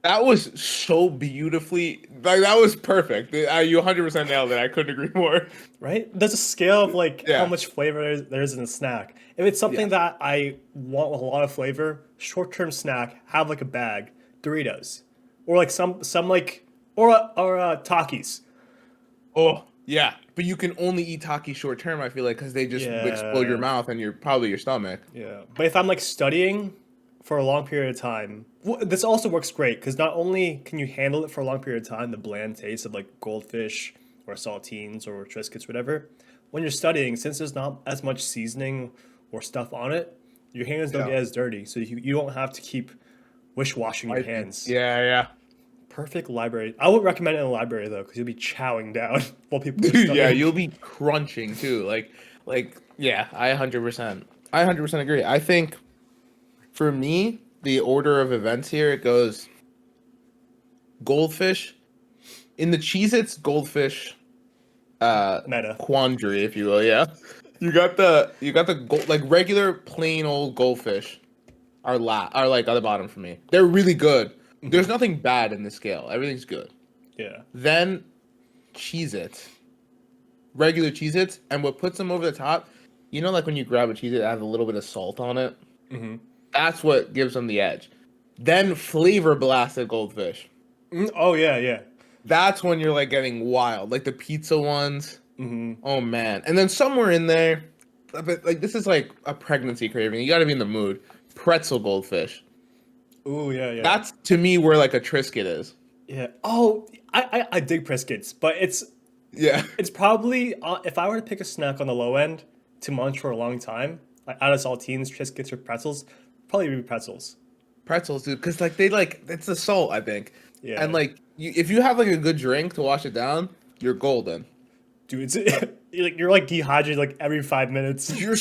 That was so beautifully, like, that was perfect. You 100% nailed it. I couldn't agree more. Right? There's a scale of like how Yeah. much flavor there is in a snack. If it's something Yeah. that I want with a lot of flavor, short-term snack, have like a bag, Doritos, or like some like or Takis. Oh, yeah. But you can only eat Takis short term, I feel like, because they just explode your Yeah, mouth and probably your stomach. yeah. But if I'm like studying for a long period of time, this also works great because not only can you handle it for a long period of time, the bland taste of like goldfish or saltines or Triscuits, whatever. When you're studying, since there's not as much seasoning or stuff on it, your hands don't Yeah. get as dirty, so you don't have to keep wish washing your Wiping. hands. Yeah, yeah. Perfect library. I would recommend it in a library though, because you'll be chowing down while people are Dude, yeah, studying. you'll be crunching too. Yeah, I 100%. I 100% agree. I think for me, the order of events here, it goes goldfish. In the Cheez-Its, goldfish Meta. quandary, if you will, yeah. You got the gold, like regular plain old goldfish are like on the bottom for me. They're really good. There's nothing bad in the scale. Everything's good. Yeah. Then Cheez-It. Regular Cheez-Its, and what puts them over the top, you know, like when you grab a Cheez-It, it has a little bit of salt on it. Hmm. That's what gives them the edge. Then flavor blasted goldfish. Oh yeah, yeah. That's when you're like getting wild, like the pizza ones. Hmm. Oh man! And then somewhere in there, but like this is like a pregnancy craving. You got to be in the mood. Pretzel goldfish. Ooh yeah, yeah. That's to me where like a Triscuit is. Yeah. Oh, I dig Triscuits, but Yeah. it's probably if I were to pick a snack on the low end to munch for a long time, like out of saltines, Triscuits, or pretzels, probably be pretzels. Pretzels, dude, because like they like it's the salt, I think. Yeah, And like if you have like a good drink to wash it down, you're golden. dude, it's you're like dehydrated like every 5 minutes. You're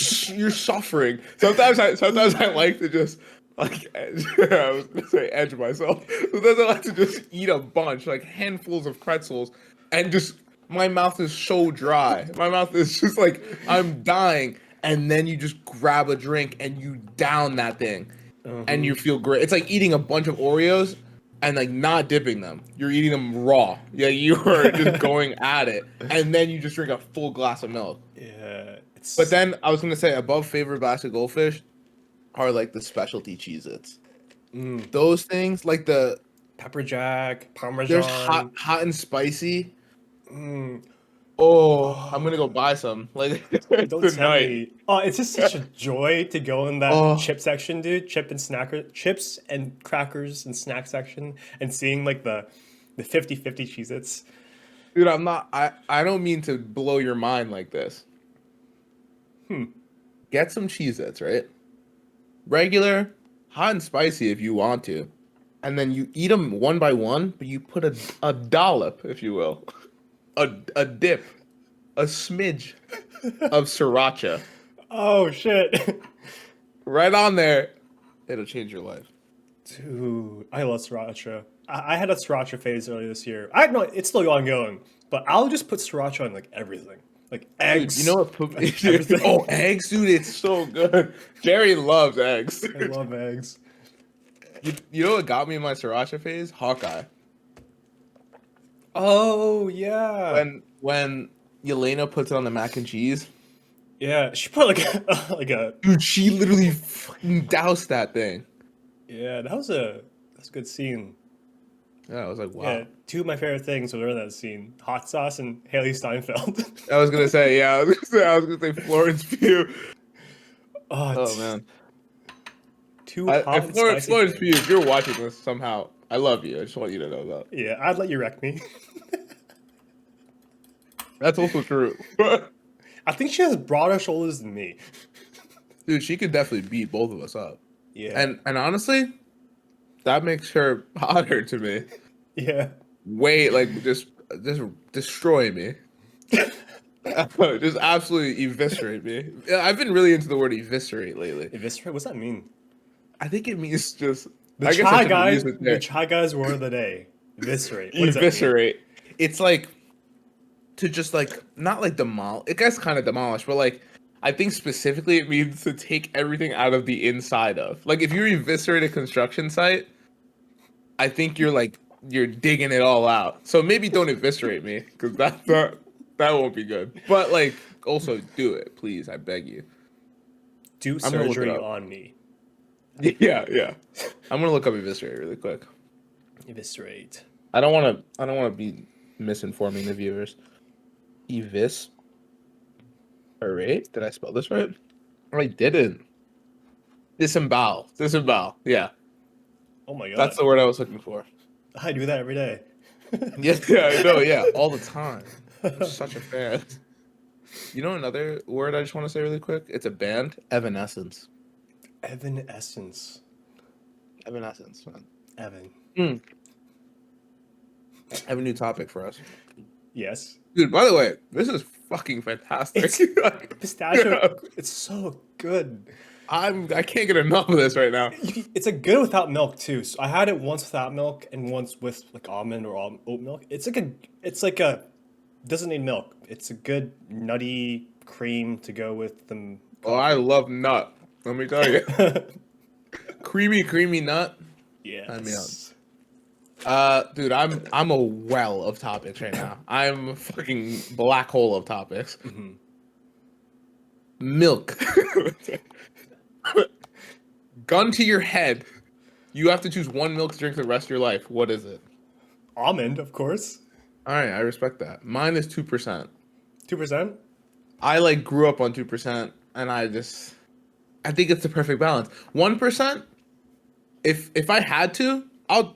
suffering. Sometimes I like to just like edge, I was gonna say edge myself. Sometimes I like to just eat a bunch, like handfuls of pretzels, and just my mouth is so dry. My mouth is just like I'm dying, and then you just grab a drink and you down that thing, and you feel great. It's like eating a bunch of Oreos and like not dipping them. You're eating them raw. Yeah, you are just going at it, and then you just drink a full glass of milk. Yeah, But it's then I was gonna say above favorite basket goldfish are like the specialty Cheez-Its. Those things, like pepper jack, there's parmesan. hot and spicy. Mm, Oh, I'm gonna go oh, buy some like don't tempt tonight. me. Oh, it's just such a joy to go in that Oh, chip section, dude. Chips and crackers and snack section, and seeing like the 50-50 Cheez-Its. dude, I'm not. I don't mean to blow your mind like this. Hmm. Get some Cheez-Its, right? Regular, hot and spicy if you want to, and then you eat them one by one. But you put a dollop, if you will, a dip, a smidge of sriracha Oh shit. right on there. It'll change your life. Dude, I love sriracha. I had a sriracha phase earlier this year. I know it's still ongoing, but I'll just put sriracha on like everything, like Dude, you know eggs, what put me? like everything. Oh, eggs, dude, it's so good. Jerry loves eggs. I love eggs. You know what got me in my sriracha phase? Hawkeye. Oh yeah, When Yelena puts it on the mac and cheese, yeah. She put like like a dude, she literally fucking doused that thing. yeah. That's a good scene. Yeah, I was like, Yeah, wow. two of my favorite things were in that scene: hot sauce and Haley Steinfeld. I was gonna say, yeah, I was gonna say Florence Pugh. Oh, Oh man, two hot if and Florence, spicy Florence Pugh, things. if you're watching this somehow, I love you. I just want you to know that. Yeah, I'd let you wreck me. That's also true. I think she has broader shoulders than me. Dude, she could definitely beat both of us up. Yeah, And honestly, that makes her hotter to me. yeah. Way like just destroy me. Just absolutely eviscerate me. Yeah, I've been really into the word eviscerate lately. Eviscerate? What's that mean? I think it means just. The I guess I chai shouldn't guy, use it the there. chai guy's word of the day. Eviscerate. What does that mean? Eviscerate. It's like to just like not like demolish. It gets kind of demolished, but like I think specifically it means to take everything out of the inside of. Like if you eviscerate a construction site, I think you're digging it all out. So maybe don't eviscerate me because that won't be good. But like also do it, please. I beg you. Do I'm gonna look it surgery up. on me. Yeah, yeah. I'm gonna look up eviscerate really quick. Eviscerate. I don't wanna be misinforming the viewers. Eviscerate? Did I spell this right? I didn't. Disembowel. Disembowel. Yeah. Oh my That's god. the word I was looking for. I do that every day. Yeah, yeah, I know, yeah. All the time. I'm such a fan. You know another word I just want to say really quick? It's a band. Evanescence. Evanescence. Evanescence, man. Evan. Mm. I have a new topic for us. Yes. Dude, by the way, this is fucking fantastic. It's pistachio. It's so good. I can't get enough of this right now. It's a good without milk too. So I had it once without milk and once with like almond or oat milk. It's like a doesn't need milk. It's a good nutty cream to go with the Oh, I coffee. love nut. Let me tell you. Creamy, creamy nut. Sign me up. Yes. Dude, I'm a well of topics right now. I'm a fucking black hole of topics. Mhm. Milk. Gun to your head. You have to choose one milk to drink the rest of your life. What is it? Almond, of course. All right, I respect that. Mine is 2%. 2%. I like grew up on 2%, and I think it's the perfect balance. 1%. If I had to, I'll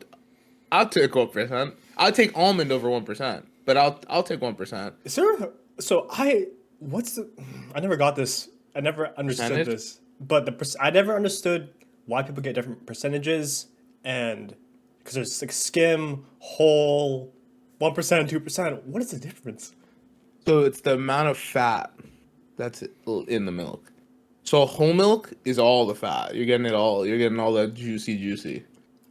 take 1%. I'll take almond over 1%, but I'll take 1%. Is there? So what's the? I never got this. I never understood Percentage? this. But I never understood why people get different percentages, and because there's like skim, whole, 1%, 2%. What is the difference? So it's the amount of fat that's in the milk. So whole milk is all the fat. You're getting it all. You're getting all that juicy.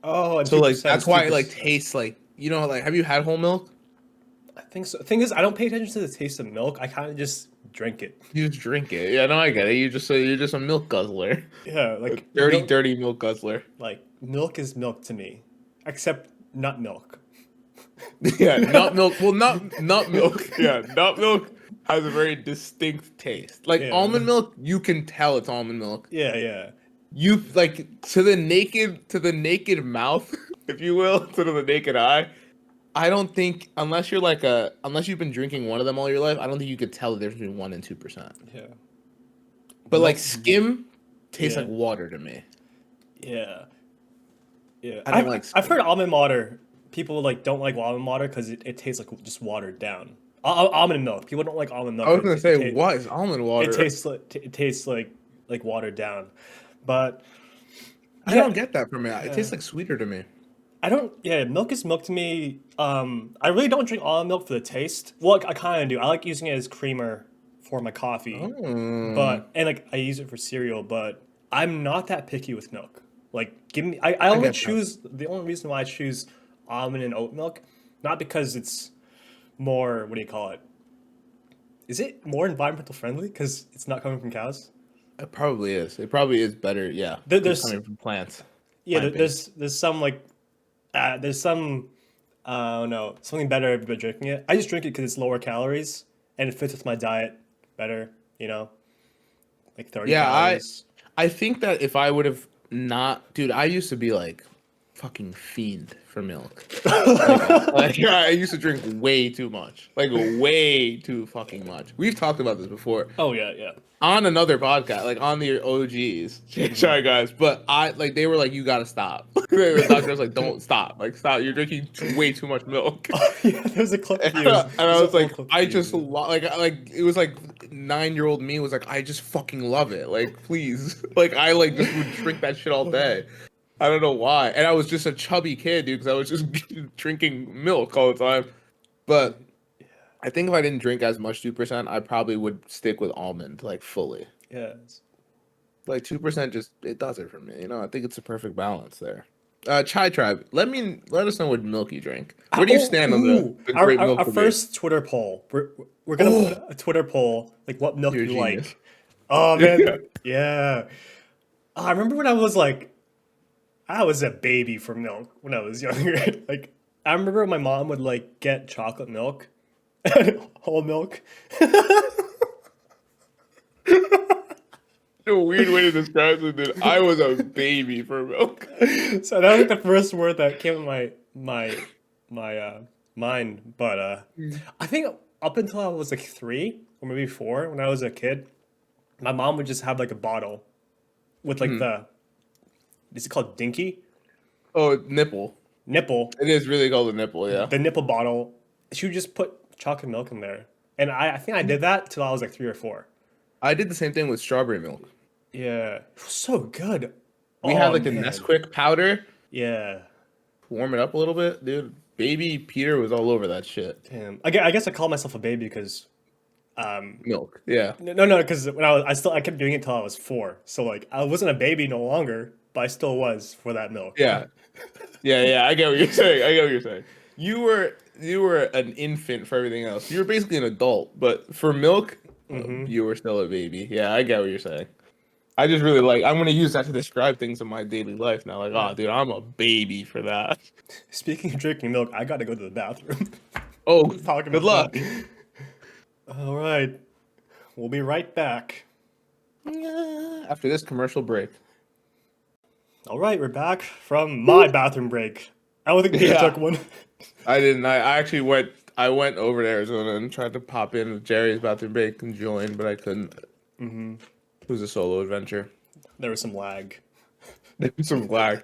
Oh, and So like 2% that's is why it like 2%. tastes like like have you had whole milk? I think so. The thing is, I don't pay attention to the taste of milk. I kind of just drink it. You just drink it. Yeah, no, I get it. You're just a milk guzzler. Yeah, A like dirty, milk. dirty milk guzzler. Like milk is milk to me, except nut milk. Yeah, nut milk. Well, nut milk. Yeah, nut milk has a very distinct taste. Like Yeah, almond milk, you can tell it's almond milk. yeah, yeah. You like to the naked mouth, if you will, to the naked eye. I don't think unless unless you've been drinking one of them all your life, I don't think you could tell the difference between 1% and 2%. Yeah. But like Milk. skim tastes like Yeah. water to me. Yeah. Yeah. I don't like I've heard skim. almond water. People like don't like almond water because it tastes like just watered down. Almond milk. People don't like almond I milk. was gonna say, what is almond It water? tastes like watered down. But I yeah, don't get that from it. It yeah. tastes like sweeter to me. I don't. Yeah, milk is milk to me. I really don't drink almond milk for the taste. Well, I kind of do. I like using it as creamer for my coffee, Oh, but and like I use it for cereal. But I'm not that picky with milk. Like, give me. I I only get that. choose the only reason why I choose almond and oat milk, not because it's more. What do you call it? Is it more environmental friendly because it's not coming from cows? It probably is. It probably is better, yeah, because it's There's coming from plants, yeah, plant based. there's some like there's some I don't know, something better about drinking it. I just drink it because it's lower calories and it fits with my diet better. You know, like 30 Yeah, calories. I think that if I would have not, dude, I used to be like fucking fiend for milk. Like I used to drink way too much, like way too fucking much. We've talked about this before Oh yeah, yeah. on another podcast, like on the OGs, Hmm. Shy Guys. But I like they were like, you gotta stop. The doctor was like, don't stop, like stop. You're drinking way too much milk. Oh yeah, there's a clip of And you. I There's an was old like, clip of I you. just like it was like 9-year-old me was like, I just fucking love it. Like, please, like I like just would drink that shit all day. I don't know why. And I was just a chubby kid, dude, because I was just drinking milk all the time. But I think if I didn't drink as much 2%, I probably would stick with almond like fully. Yeah. Like 2% just it does it for me. You know, I think it's a perfect balance there. Chai Tribe, let us know what milk you drink. Where do you Oh, stand on ooh. the great milk Our debate? first Twitter poll. We're gonna put Oh, a Twitter poll like what milk you're a you genius. like. Oh Yeah. man, yeah. I remember when I was a baby for milk when I was younger. Like I remember my mom would like get chocolate milk, whole milk. A weird way to describe it, dude. I was a baby for milk. So that was like the first word that came to my mind. But I think up until I was like 3 or maybe 4 when I was a kid, my mom would just have like a bottle with like Mhm. the is it called dinky Oh, nipple. nipple, It is really called a nipple, yeah. the nipple bottle. She would just put chocolate milk in there, and I think I did that till I was like 3 or 4. I did the same thing with strawberry milk. Yeah, it was so good. We had Oh like the man, Nesquik powder, yeah. warm it up a little bit, dude. Baby Peter was all over that shit. Damn. I guess I call myself a baby because Milk, yeah. no, because when I kept doing it till I was 4. So like I wasn't a baby no longer, but I still was for that milk. Yeah, yeah. I get what you're saying. I get what you're saying. You were an infant for everything else. You were basically an adult, but for milk, Hmm. you were still a baby. Yeah, I get what you're saying. I just really like. I'm gonna use that to describe things in my daily life now. Like, oh, Yeah. dude, I'm a baby for that. Speaking of drinking milk, I gotta go to the bathroom. Oh, Talking good about luck. that. All right, we'll be right back. After this commercial break. All right, we're back from my bathroom break. I don't think Peter Yeah, took one. I didn't. I actually went. I went over to Arizona and tried to pop in with Jerry's bathroom break and join, but I couldn't. Hmm. It was a solo adventure. There was some lag. There was some lag.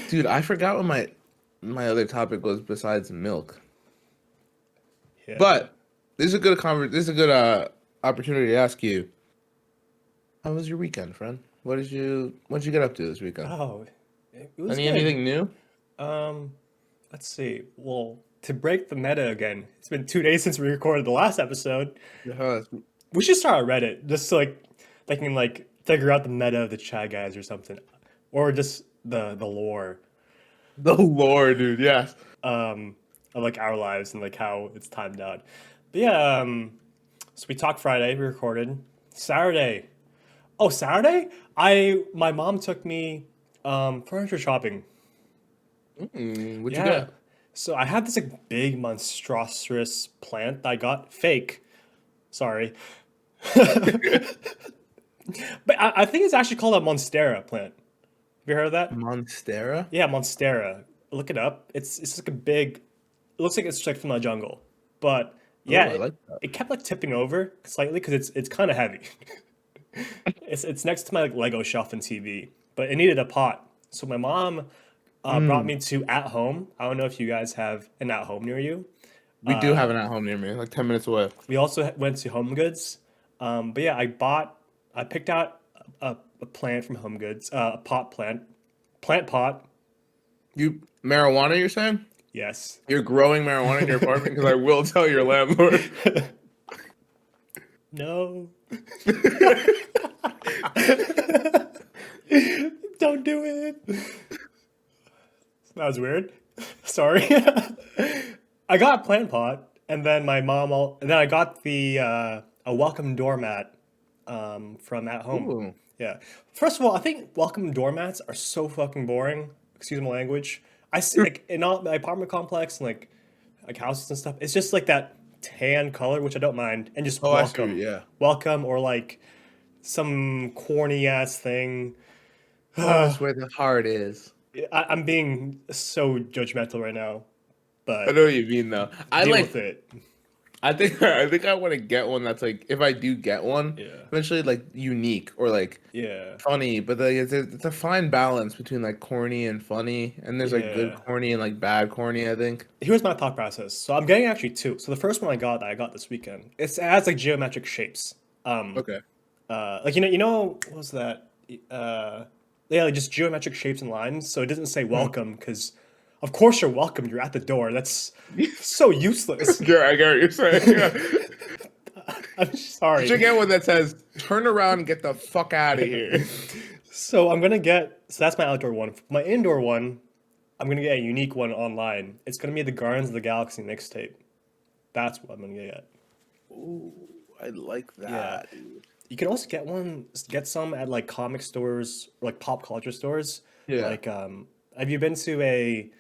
Dude, I forgot what my other topic was besides milk. Yeah. But this is a good This is a good opportunity to ask you. How was your weekend, friend? What did you get up to this weekend? Oh, it was good. Anything new? Um, let's see. Well, to break the meta again, it's been 2 days since we recorded the last episode. Yeah, We should start a Reddit just so like they can like figure out the meta of the chat guys or something, or just the lore the lore, dude. Yes. of like our lives and like how it's timed out. But yeah, so we talked Friday, we recorded Saturday. Oh, Saturday? My mom took me furniture shopping. What you Yeah. get? So I had this like big monstrous plant that I got fake. Sorry. But I think it's actually called a monstera plant. Have you heard of that? Monstera? Yeah, monstera. Look it up. It's like a big it looks like it's like from the jungle, but Oh, yeah, I like that. it kept like tipping over slightly because it's kind of heavy. It's next to my like Lego shelf and TV, but it needed a pot. So my mom brought Mm. me to At Home. I don't know if you guys have an At Home near you. We do have an at home near me, like 10 minutes away. We also went to Home Goods. But yeah, I picked out a plant from Home Goods, a pot plant, plant pot. You marijuana? You're saying Yes. you're growing marijuana in your apartment? Because I will tell your landlord. No. Don't do it. That was weird. Sorry. I got a plant pot, and then and then I got the a welcome doormat from At Home. Ooh. Yeah. First of all, I think welcome doormats are so fucking boring. Excuse my language. I see like in all my apartment complex and like houses and stuff. It's just like that tan color, which I don't mind, and just Oh, I see. welcome, Yeah. welcome, or like some corny ass thing. Oh, that's where the heart is. I'm being so judgmental right now, I but know what you mean, though. I deal like. with it. I think I want to get one that's like, if I do get one, Yeah. eventually like unique or like Yeah. funny, but like it's a fine balance between like corny and funny, and there's like good Yeah. corny and like bad corny, I think. Here's my thought process. So I'm getting actually two. So the first one I got this weekend. It has like geometric shapes. Okay. Like what was that? Yeah, like just geometric shapes and lines. So it doesn't say Hmm. welcome because, of course you're welcome. You're at the door. That's so useless. Yeah, I get what you're saying. Yeah. I'm You sorry. should get one that says "Turn around and get the fuck out of here." So I'm gonna get. So that's my outdoor one. For my indoor one, I'm gonna get a unique one online. It's gonna be the Guardians of the Galaxy mixtape. That's what I'm gonna get. Ooh, I like Yeah. that. You can also get some at like comic stores or like pop culture stores. Yeah, Like, have you been to a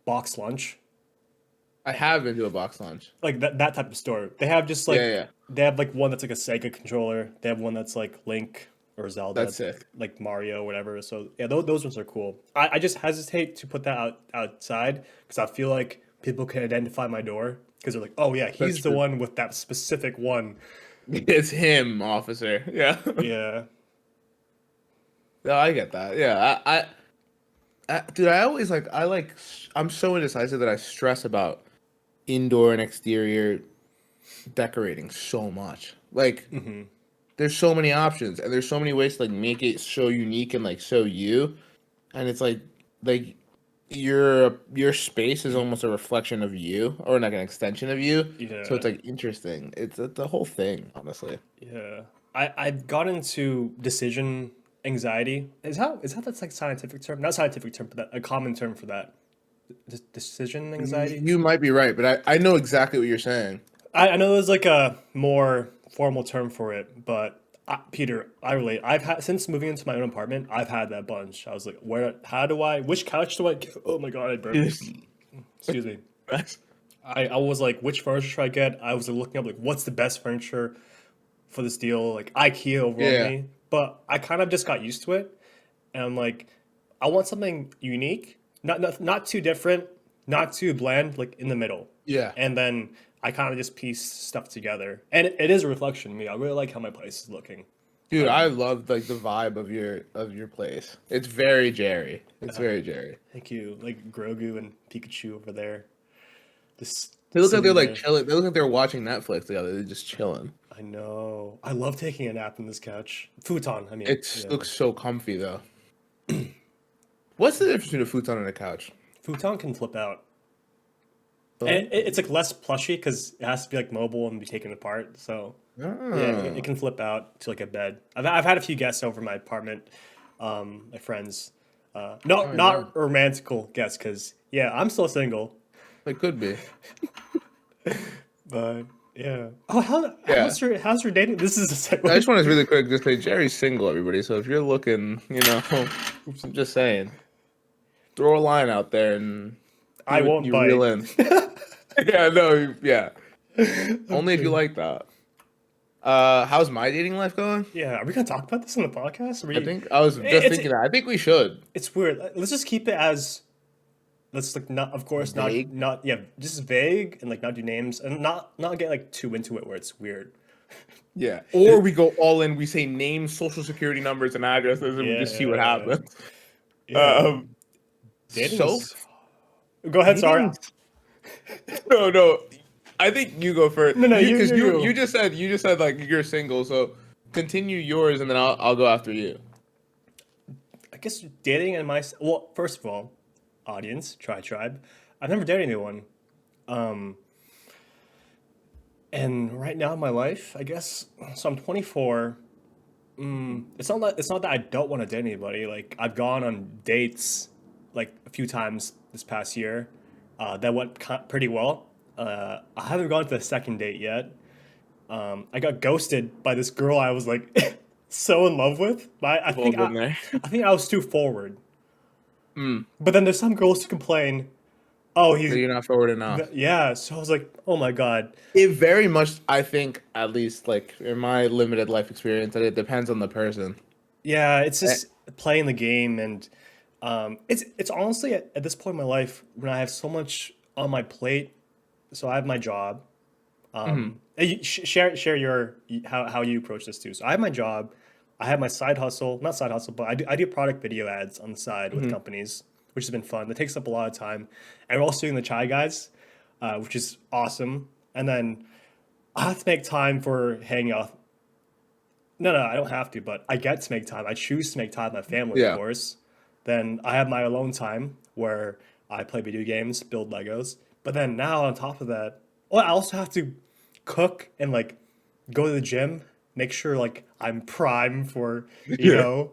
box lunch? I have been to a box lunch. Like that type of store. They have just Yeah, like yeah, they have like one that's like a Sega controller. They have one that's like Link or Zelda, that's sick. like Mario, whatever. So yeah, those ones are cool. I just hesitate to put that outside because I feel like people can identify my door because they're like, oh yeah, That's he's the true. one with that specific one. It's him, officer. Yeah. Yeah. No, I get that. Yeah, dude, I always like, I'm so indecisive that I stress about indoor and exterior decorating so much. Like, Hmm. there's so many options, and there's so many ways to like make it so unique and like so you, and it's like your space is almost a reflection of you, or like an extension of you. So Yeah. it's like interesting. It's the whole thing, honestly. Yeah. I've got into decision anxiety. Is that that's like scientific term? Not scientific term, but a common term for that. Decision anxiety. You might be right, but I know exactly what you're saying. I know there's like a more formal term for it, but Peter, I relate. I've had since moving into my own apartment, I've had that bunch. I was like, which couch do I get? Oh my God, I burped. Excuse me. That's- I was like, which furniture should I get? I was like, looking up like what's the best furniture for this deal, like IKEA overwhelmed yeah, me. But I kind of just got used to it. And I'm like, I want something unique, not too different, not too bland, like in the middle. yeah. And then I kind of just piece stuff together, and it is a reflection of me. I really like how my place is looking. Dude, I love like the vibe of your place. It's very Jerry. It's very Jerry. Thank you, like Grogu and Pikachu over there, just They look like they're sitting like there. chilling. They look like they're watching Netflix together. They're just chilling. I know. I love taking a nap in this couch. Futon. I mean, It yeah. looks so comfy though. What's the difference between a futon and a couch? Futon can flip out, and Oh. it's like less plushy because it has to be like mobile and be taken apart. So yeah, it Oh. can flip out to like a bed. I've had a few guests over my apartment, my friends. Oh, yeah. Not romantical guests because yeah, I'm still single. It could be. But yeah. Oh, Yeah. how's your dating? This is a I segue. just want to really quick just say Jerry's single, everybody. So if you're looking, I'm just saying, throw a line out there and I won't you bite. reel in. Yeah, no, yeah. Only if you like that. How's my dating life going? Yeah, are we gonna talk about this on the podcast? I think I was just It's thinking that. I think we should. it's weird. Let's just keep it as let's like not, of course, Vague. not yeah, just vague and like not do names and not get like too into it where it's weird. Yeah. Or we go all in. We say names, social security numbers, and addresses, and we Yeah, just see what happens. yeah. Um. Dating So is. Go ahead. Sorry. dating. No, no. I think you go first. No, no. You You, because you, you you. just said like you're single. So continue yours, and then I'll go after you. I guess dating and my well, first of all, audience, tribe. I've never dated anyone. Um, and right now in my life, I guess so. I'm 24. It's not that I don't want to date anybody. Like I've gone on dates like a few times this past year. That went pretty well. I haven't gone to the second date yet. I got ghosted by this girl I was like so in love with. But We've all been there. I think I was too forward. Mm. But then there's some girls who complain, "Oh, So you're not forward enough. yeah." So I was like, "Oh my god." It very much, I think, at least like in my limited life experience, that it depends on the person. Yeah, it's Eh, just playing the game, and it's honestly at this point in my life when I have so much on my plate. So I have my job. mhm. And share your how you approach this too. So I have my job, I have my side hustle, not side hustle, but I do product video ads on the side with Mhm. companies, which has been fun. That takes up a lot of time, and we're also doing the Chai Guys, which is awesome. And then I have to make time for hanging out. No, no, I don't have to, but I get to make time. I choose to make time with my family, of Yeah. course. Then I have my alone time where I play video games, build Legos. But then now on top of that, well, I also have to cook and like go to the gym, make sure like I'm prime for, you Yeah. know,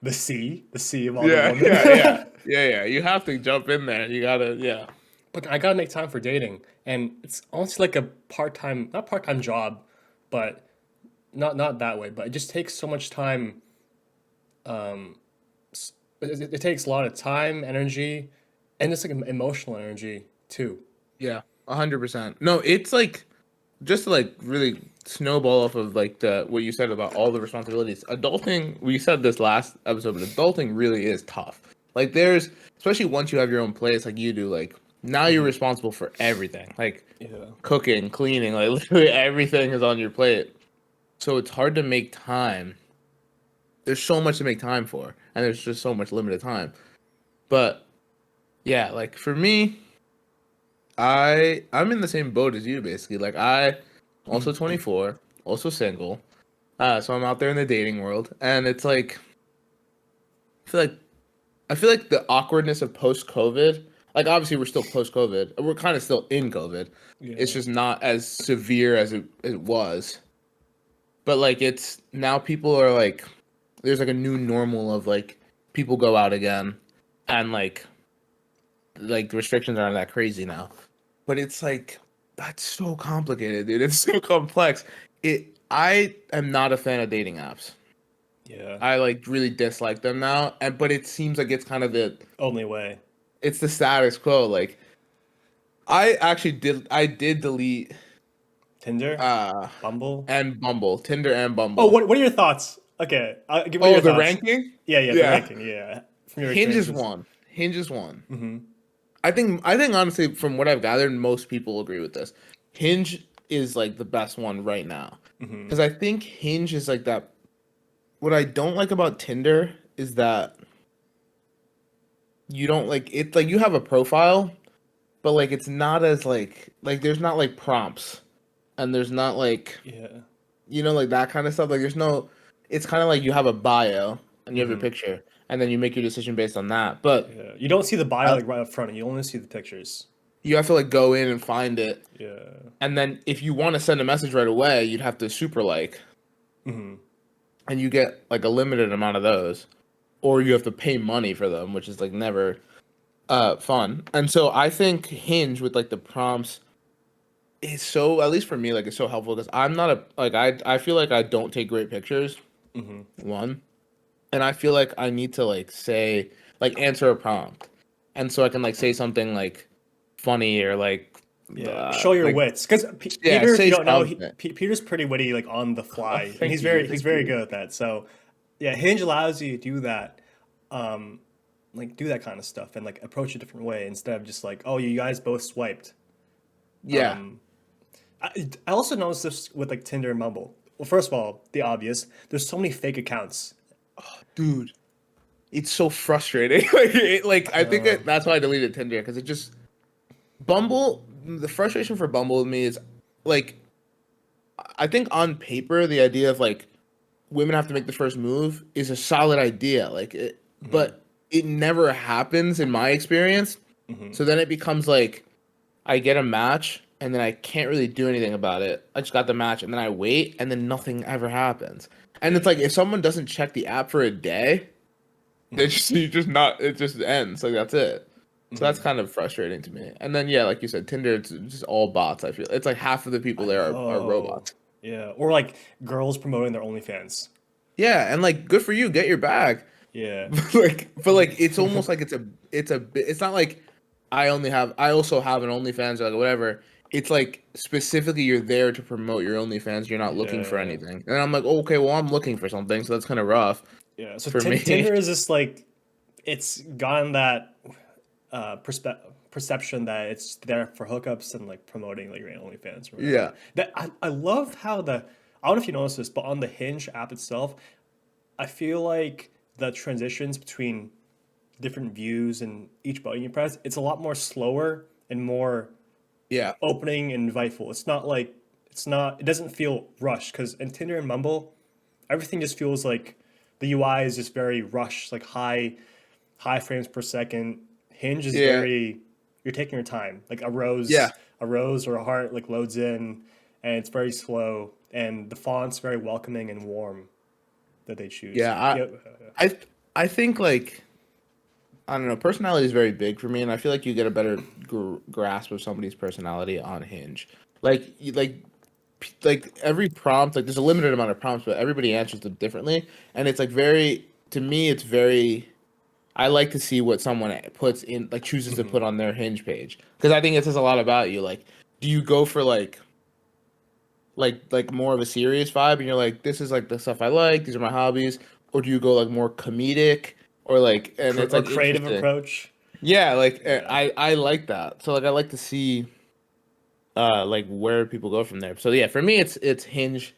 the sea of all the Yeah. women. Yeah. Yeah. Yeah. Yeah. You have to jump in there. You gotta. Yeah. But I gotta make time for dating. And it's honestly like a part-time, not part-time job, but not that way, but it just takes so much time. It takes a lot of time, energy, and just like emotional energy too. Yeah. 100%. No, it's like just to like really snowball off of like the what you said about all the responsibilities. Adulting. We said this last episode, but adulting really is tough. Like there's especially once you have your own place, like you do. Like now you're responsible for everything. Like Yeah. cooking, cleaning, like literally everything is on your plate. So it's hard to make time. There's so much to make time for, and there's just so much limited time. But yeah, like for me, I'm in the same boat as you basically. Like I also 24, also single. So I'm out there in the dating world, and it's like I feel like I feel like the awkwardness of post COVID. Like obviously we're still post COVID. We're kind of still in COVID. It's Yeah. just not as severe as it was. But like it's now people are like there's like a new normal of like people go out again and like the restrictions aren't that crazy now. But it's like that's so complicated, dude. It's so complex. I am not a fan of dating apps. Yeah. I like really dislike them now. And but it seems like it's kind of Only way. it's the status quo. Like I did delete Tinder, uh Bumble. and Bumble, Tinder and Oh, Bumble. what are your thoughts? Okay, what are Oh, your the thoughts? ranking? Yeah, yeah, the Yeah. ranking. Yeah, from your Hinge is experiences. one. Hinge is one. Mm-hmm. I think honestly, from what I've gathered, most people agree with this. Hinge is like the best one right now Mm-hmm. because I think Hinge is like that. What I don't like about Tinder is that you don't like it. Like you have a profile, but like it's not as like there's not like prompts, and there's not like Yeah. like that kind of stuff. Like there's no. It's kind of like you have a bio and you have your Mm-hmm. picture, and then you make your decision based on that. But Yeah. You don't see the bio uh, like right up front. You only see the pictures. you have to like go in and find it. Yeah. And then if you want to send a message right away, you'd have to super like, Mm-hmm. and you get like a limited amount of those, or you have to pay money for them, which is like never fun. And so I think Hinge with like the prompts is so at least for me like it's so helpful because I'm not a like I feel like I don't take great pictures. Mm-hmm. One, and I feel like I need to like say like answer a prompt, and so I can like say something like funny or Yeah. Show your like wits, because yeah Peter, if you say don't know, something. Peter's pretty witty like on the Oh, fly, and thank you, he's thank very you. good at that. So, yeah, Hinge allows you to do that. like do that kind of stuff and like approach it a different way instead of just like, oh, you guys both swiped. Yeah, I also noticed this with like Tinder and Bumble. Well, first of all, the obvious, there's so many fake accounts. dude, it's so frustrating. I think that's why I deleted Tinder because it just Bumble. The frustration for Bumble with me is like I think on paper the idea of like women have to make the first move is a solid idea. But it never happens in my experience. Hmm. So then it becomes like I get a match and then I can't really do anything about it. I just got the match and then I wait and then nothing ever happens. And it's like if someone doesn't check the app for a day, they just you just not it just ends. Like that's it. So that's kind of frustrating to me. And then yeah, like you said, Tinder it's just all bots, I feel. It's like half of the people I there are know. robots. Yeah. Or like girls promoting their OnlyFans. Yeah, and like good for you, get your bag. Yeah. But it's almost like it's not like I also have an OnlyFans or like whatever. It's like specifically you're there to promote your OnlyFans. You're not looking for Yeah. anything. And I'm like, oh, okay, well I'm looking for something, so that's kind of rough Yeah. So for me. Tinder is just like it's gotten that perception that it's there for hookups and like promoting like your OnlyFans or whatever. Yeah, That I love how I don't know if you noticed this, but on the Hinge app itself, I feel like the transitions between different views and each button you press, it's a lot more slower and more yeah, opening and inviteful. It doesn't feel rushed because in Tinder and Mumble, everything just feels like the UI is just very rushed, like high frames per second. Hinge is yeah, very you're taking your time. Like yeah, a rose or a heart like loads in and it's very slow and the font's very welcoming and warm that they choose. yeah. Yeah. I I think like I don't know. Personality is very big for me, and I feel like you get a better grasp of somebody's personality on Hinge. Like, like every prompt, like there's a limited amount of prompts, but everybody answers them differently, and it's like very to me, it's very. I like to see what someone puts in, like chooses to Mhm. put on their Hinge page, because I think it says a lot about you. Like, do you go for like more of a serious vibe, and you're like, this is like the stuff I like, these are my hobbies, or do you go like more comedic, or like, and it's Or like creative interesting. approach. Yeah, Yeah. I like that. So like I like to see like where people go from there. So yeah, for me it's Hinge,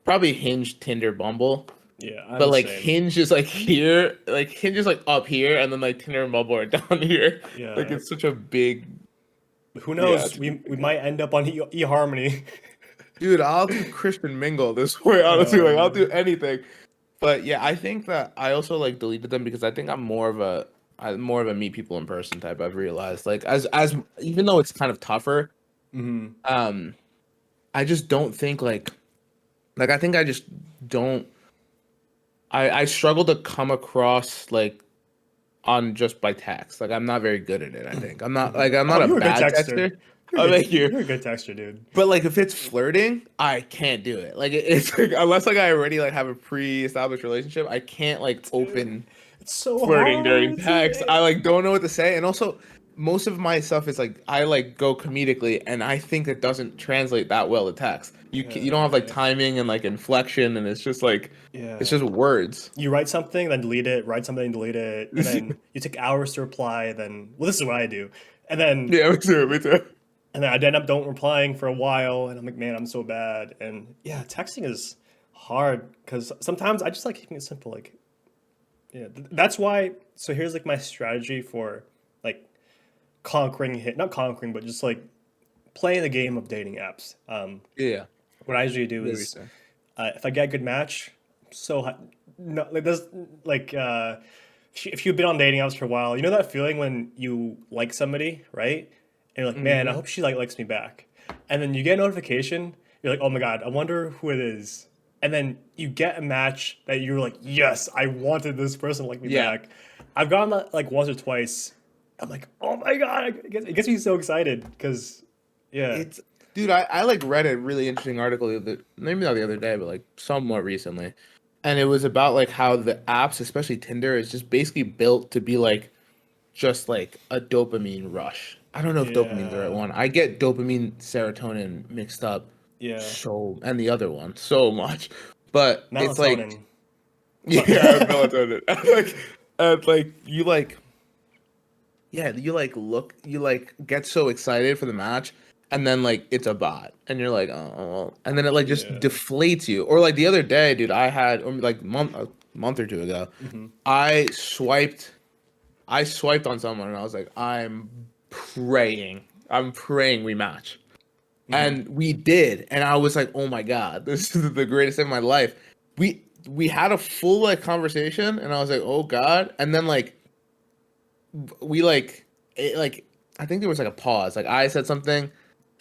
probably Hinge, Tinder, Bumble. Yeah, I'm But the like same. Hinge is like here, like Hinge is like up here, and then like Tinder and Bumble are down here. Like Yeah. it's such a big Who yeah, knows? it's a big We deal. might end up on eHarmony. Dude, I'll do Christian Mingle this way, honestly. Like I'll do anything. But yeah, I think that I also like deleted them because I think I'm more of a meet people in person type. I've realized like as even though it's kind of tougher, Hmm. um, I just don't think like I think I just don't. I struggle to come across like on just by text. Like I'm not very good at it. I think Hmm. I'm Oh, not a you're a good bad texter. texter. I make you. You're a good texter, dude. But like if it's flirting, I can't do it. Like it's like unless like I already like have a pre-established relationship, I can't like Dude, open it's so flirting during hard text. I like don't know what to say, and also most of my stuff is like I like go comedically, and I think it doesn't translate that well to text. You don't have like yeah. timing and like inflection, and it's just like it's Yeah. just words. You write something, then delete it, write something, delete it, and then you take hours to reply, then well, this is what I do. And then Yeah, me too, me too. I end up don't replying for a while, and I'm like, man, I'm so bad. And yeah, texting is hard because sometimes I just like keeping it simple. Like, yeah, that's why. So here's like my strategy for like not conquering, but just like playing the game of dating apps. Yeah, What I usually do maybe is so. if I get a good match, so no, like this, like if you've been on dating apps for a while, you know that feeling when you like somebody, right? And you're like, man, I Hmm. hope she like likes me back. And then you get a notification, you're like, oh my God, I wonder who it is. And then you get a match that you're like, yes, I wanted this person to like me Yeah, back. I've gotten that like once or twice. I'm like, oh my God, it gets me so excited because, yeah. it's dude. I like read a really interesting article maybe not the other day, but like somewhat recently, and it was about like how the apps, especially Tinder, is just basically built to be like just like a dopamine rush. I don't know if dopamine's the right Yeah. one. I get dopamine, serotonin mixed up Yeah. and the other one so much, but it's like Melatonin. yeah, melatonin. Like, like you like. yeah, you like get so excited for the match, and then like it's a bot, and you're like, oh, and then it like just Yeah. deflates you. Or like the other day, dude, I had or like a month or two ago, Hmm. I swiped, I swiped on someone, and I was like, I'm praying we match, Hmm. and we did, and I was like, oh my god, this is the greatest day of my life. We had a full like conversation, and I was like, oh god, and then like we like it, like I think there was like a pause. Like I said something,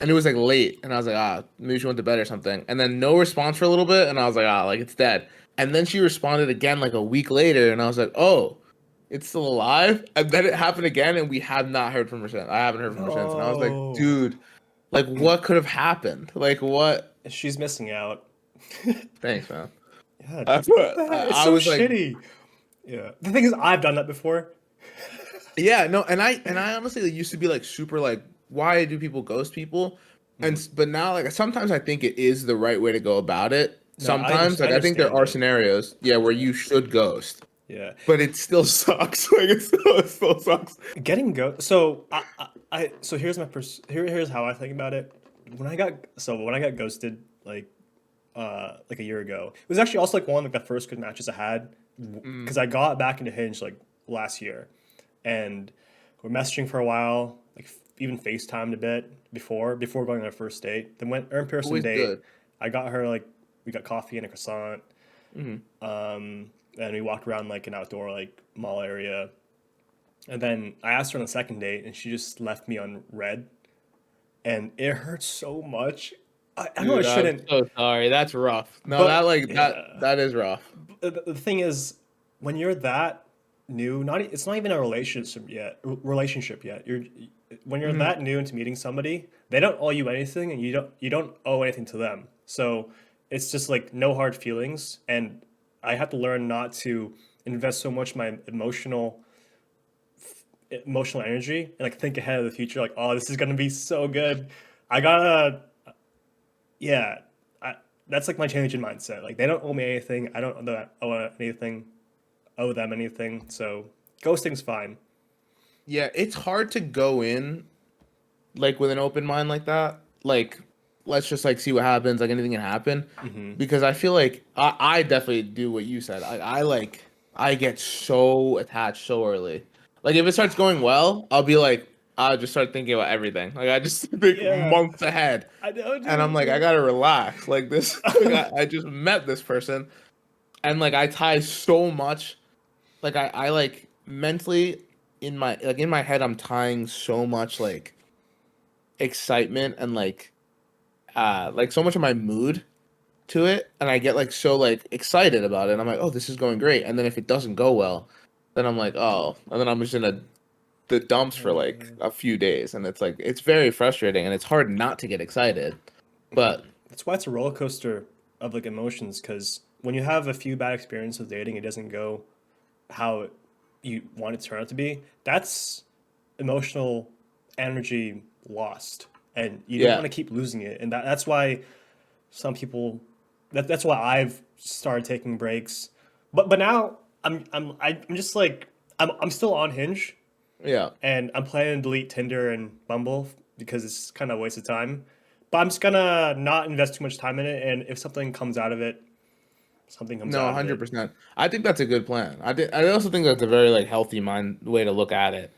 and it was like late, and I was like, maybe she went to bed or something. And then no response for a little bit, and I was like, like it's dead. And then she responded again like a week later, and I was like, oh, it's still alive. And then it happened again, and we have not heard from her since. I haven't heard from her since, and I was like, No. dude, like what could have happened? Like what? She's missing out. Thanks, man. Yeah, I, what the heck? It's I so was like, shitty. Yeah. The thing is, I've done that before. yeah, no, and I honestly like, used to be like super like, why do people ghost people? And Mhm. but now like sometimes I think it is the right way to go about it. No, Sometimes I like I think there understand are it. scenarios, yeah, where you should ghost, Yeah. but it still sucks. Like it still sucks. Getting so so here's my here's how I think about it. When I got ghosted like a year ago, it was actually also like one of like the first good matches I had Mm, because I got back into Hinge like last year, and we're messaging for a while, like even FaceTimed a bit before going on our first date. Then went in person always date. good. I got her like we got coffee and a croissant. Hmm. And we walked around like an outdoor like mall area. And then I asked her on the second date, and she just left me on red, and it hurt so much. I know I Dude, I'm shouldn't, so sorry. That's rough. No, that but like yeah. that is rough. The thing is, when you're that new, it's not even a relationship yet. You're when you're Hmm. that new into meeting somebody, they don't owe you anything, and you don't owe anything to them. So it's just like no hard feelings, and I have to learn not to invest so much my emotional energy and like think ahead of the future. Like, oh, this is gonna be so good. I gotta, yeah. I, that's like my change in mindset. Like, they don't owe me anything. I don't owe them anything. So ghosting's fine. Yeah, it's hard to go in like with an open mind like that. Like, let's just like see what happens. Like anything can happen, Hmm. because I feel like I definitely do what you said. I like I get so attached so early. Like if it starts going well, I'll be like I'll just start thinking about everything. Like I just think Yeah, months ahead, I know, and I'm like I dude. gotta relax. Like this, like I just met this person, and like I tie so much. Like I like mentally in my head, I'm tying so much like excitement and like so much of my mood to it, and I get like so like excited about it. And I'm like, oh, this is going great. And then if it doesn't go well, then I'm like, oh, and then I'm just in the dumps for like Uh, a few days, and it's like it's very frustrating, and it's hard not to get excited. But that's why it's a roller coaster of like emotions. Because when you have a few bad experiences with dating, it doesn't go how you want it to turn out to be. That's emotional energy lost, and you don't want yeah, to keep losing it. And that's why some people that's why I've started taking breaks. But now I'm just like I'm still on Hinge, yeah, and I'm planning to delete Tinder and Bumble because it's kind of a waste of time. But I'm just gonna not invest too much time in it, and if something comes out of it, something comes no, out of it. 100%. I think that's a good plan. I also think that's a very like healthy mind way to look at it.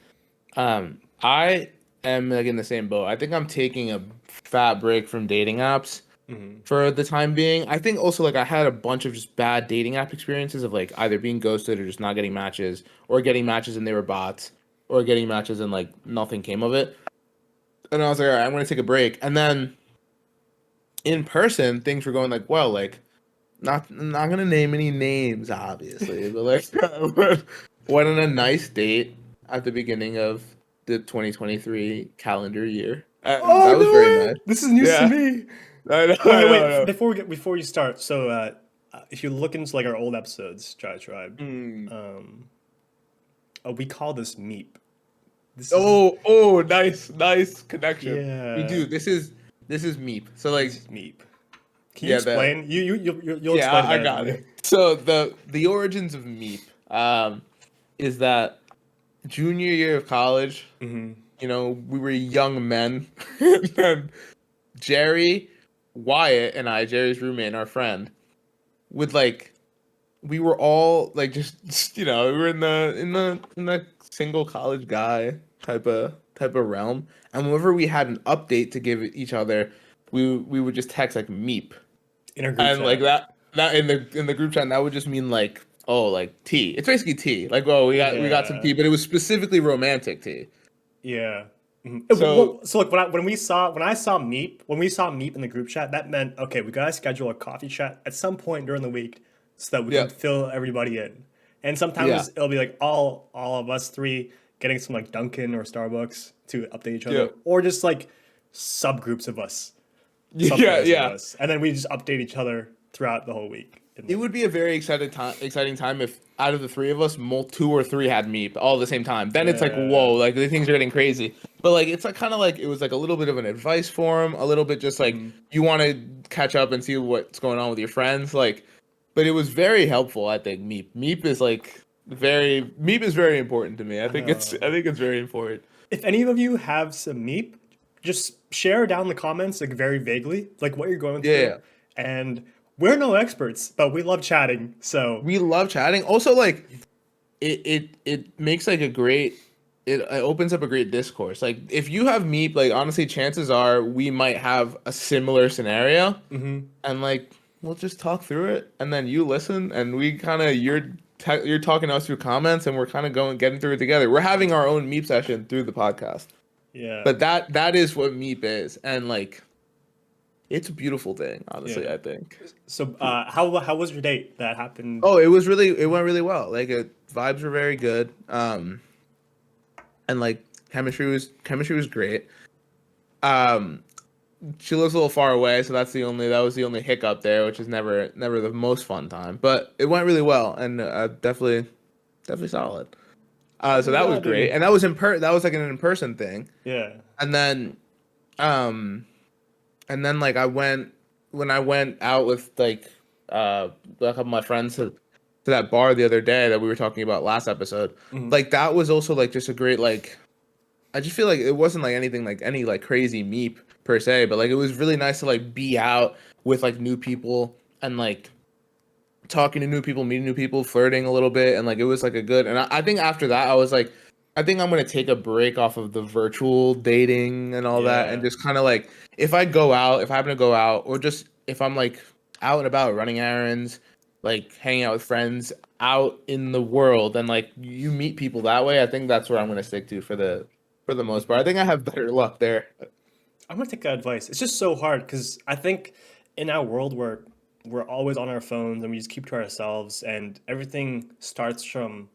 I am like in the same boat. I think I'm taking a fat break from dating apps Hmm. for the time being. I think also like I had a bunch of just bad dating app experiences of like either being ghosted or just not getting matches, or getting matches and they were bots, or getting matches and like nothing came of it. And I was like, all right, I'm gonna take a break. And then in person, things were going like well, like not gonna name any names, obviously, but like went on a nice date at the beginning of the 2023 calendar year, and Oh that was no very nice. way! This is news to Yeah, me. I know, I Wait, know, I wait. know. Before you start, so if you look into like our old episodes, Tribe, Mm. um, we call this Meep. This is Oh, nice connection. We yeah. do. This is Meep. So This like, is Meep. Can you yeah, the explain? You'll yeah, explain it I better than got me. it. So the origins of Meep is that junior year of college. Hmm. You know, we were young men. And Jerry, Wyatt, and I, Jerry's roommate and our friend, would like we were all like just we were in the single college guy type of realm. And whenever we had an update to give each other, we would just text like Meep. In our group And like chat. that in the group chat, that would just mean like, oh, like tea. It's basically tea. Like, oh, we got some Yeah. tea, but it was specifically romantic tea. Yeah. Mhm. So So look, when we saw Meep in the group chat, that meant okay, we gotta schedule a coffee chat at some point during the week so that we yeah, can fill everybody in. And yeah, sometimes it'll be like all of us three getting some like Dunkin' or Starbucks to update each yeah, other, or just like subgroups of us, yeah, subpairs of yeah. us, and then we just update each other throughout the whole week. And It like, would be a very exciting time if out of the three of us, two or three had Meep all at the same time. Then it's like, yeah, whoa, like the things are getting crazy. But like it's like kind of like it was like a little bit of an advice forum, a little bit just like mhm. you want to catch up and see what's going on with your friends, like. But it was very helpful, I think. Meep is very important to me. I I think it's I know. think it's very important. If any of you have some Meep, just share down in the comments, like very vaguely, like what you're going through. Yeah, And we're no experts, but we love chatting. So we love chatting. Also, like it makes like a great it opens up a great discourse. Like if you have Meep, like honestly, chances are we might have a similar scenario, mhm. and like we'll just talk through it, and then you listen, and we kind of you're talking to us through comments, and we're kind of getting through it together. We're having our own Meep session through the podcast, Yeah, but that is what Meep is, and like it's a beautiful thing, honestly. yeah. I think. So how was your date that happened? Oh, it went really well. Like vibes were very good. And like chemistry was great. Um, she lives a little far away, so that was the only hiccup there, which is never the most fun time. But it went really well, and definitely solid. So I'm that was glad to great, hear. and that was like an in person thing, Yeah. and then um, and then like I went out with like a couple of my friends to that bar the other day that we were talking about last episode. Mhm. Like that was also like just a great like I just feel like it wasn't like anything like any like crazy meep per se, but like it was really nice to like be out with like new people and like talking to new people, meeting new people, flirting a little bit, and like it was like a good. And I think after that, I was like, I think I'm gonna take a break off of the virtual dating and all that, and Yeah. just kind of like if I go out, if I happen to go out, or just if I'm like out and about running errands, like hanging out with friends out in the world, and like you meet people that way, I think that's where I'm gonna stick to for the most part. I think I have better luck there. I'm gonna take that advice. It's just so hard because I think in our world where we're always on our phones and we just keep to ourselves and everything starts from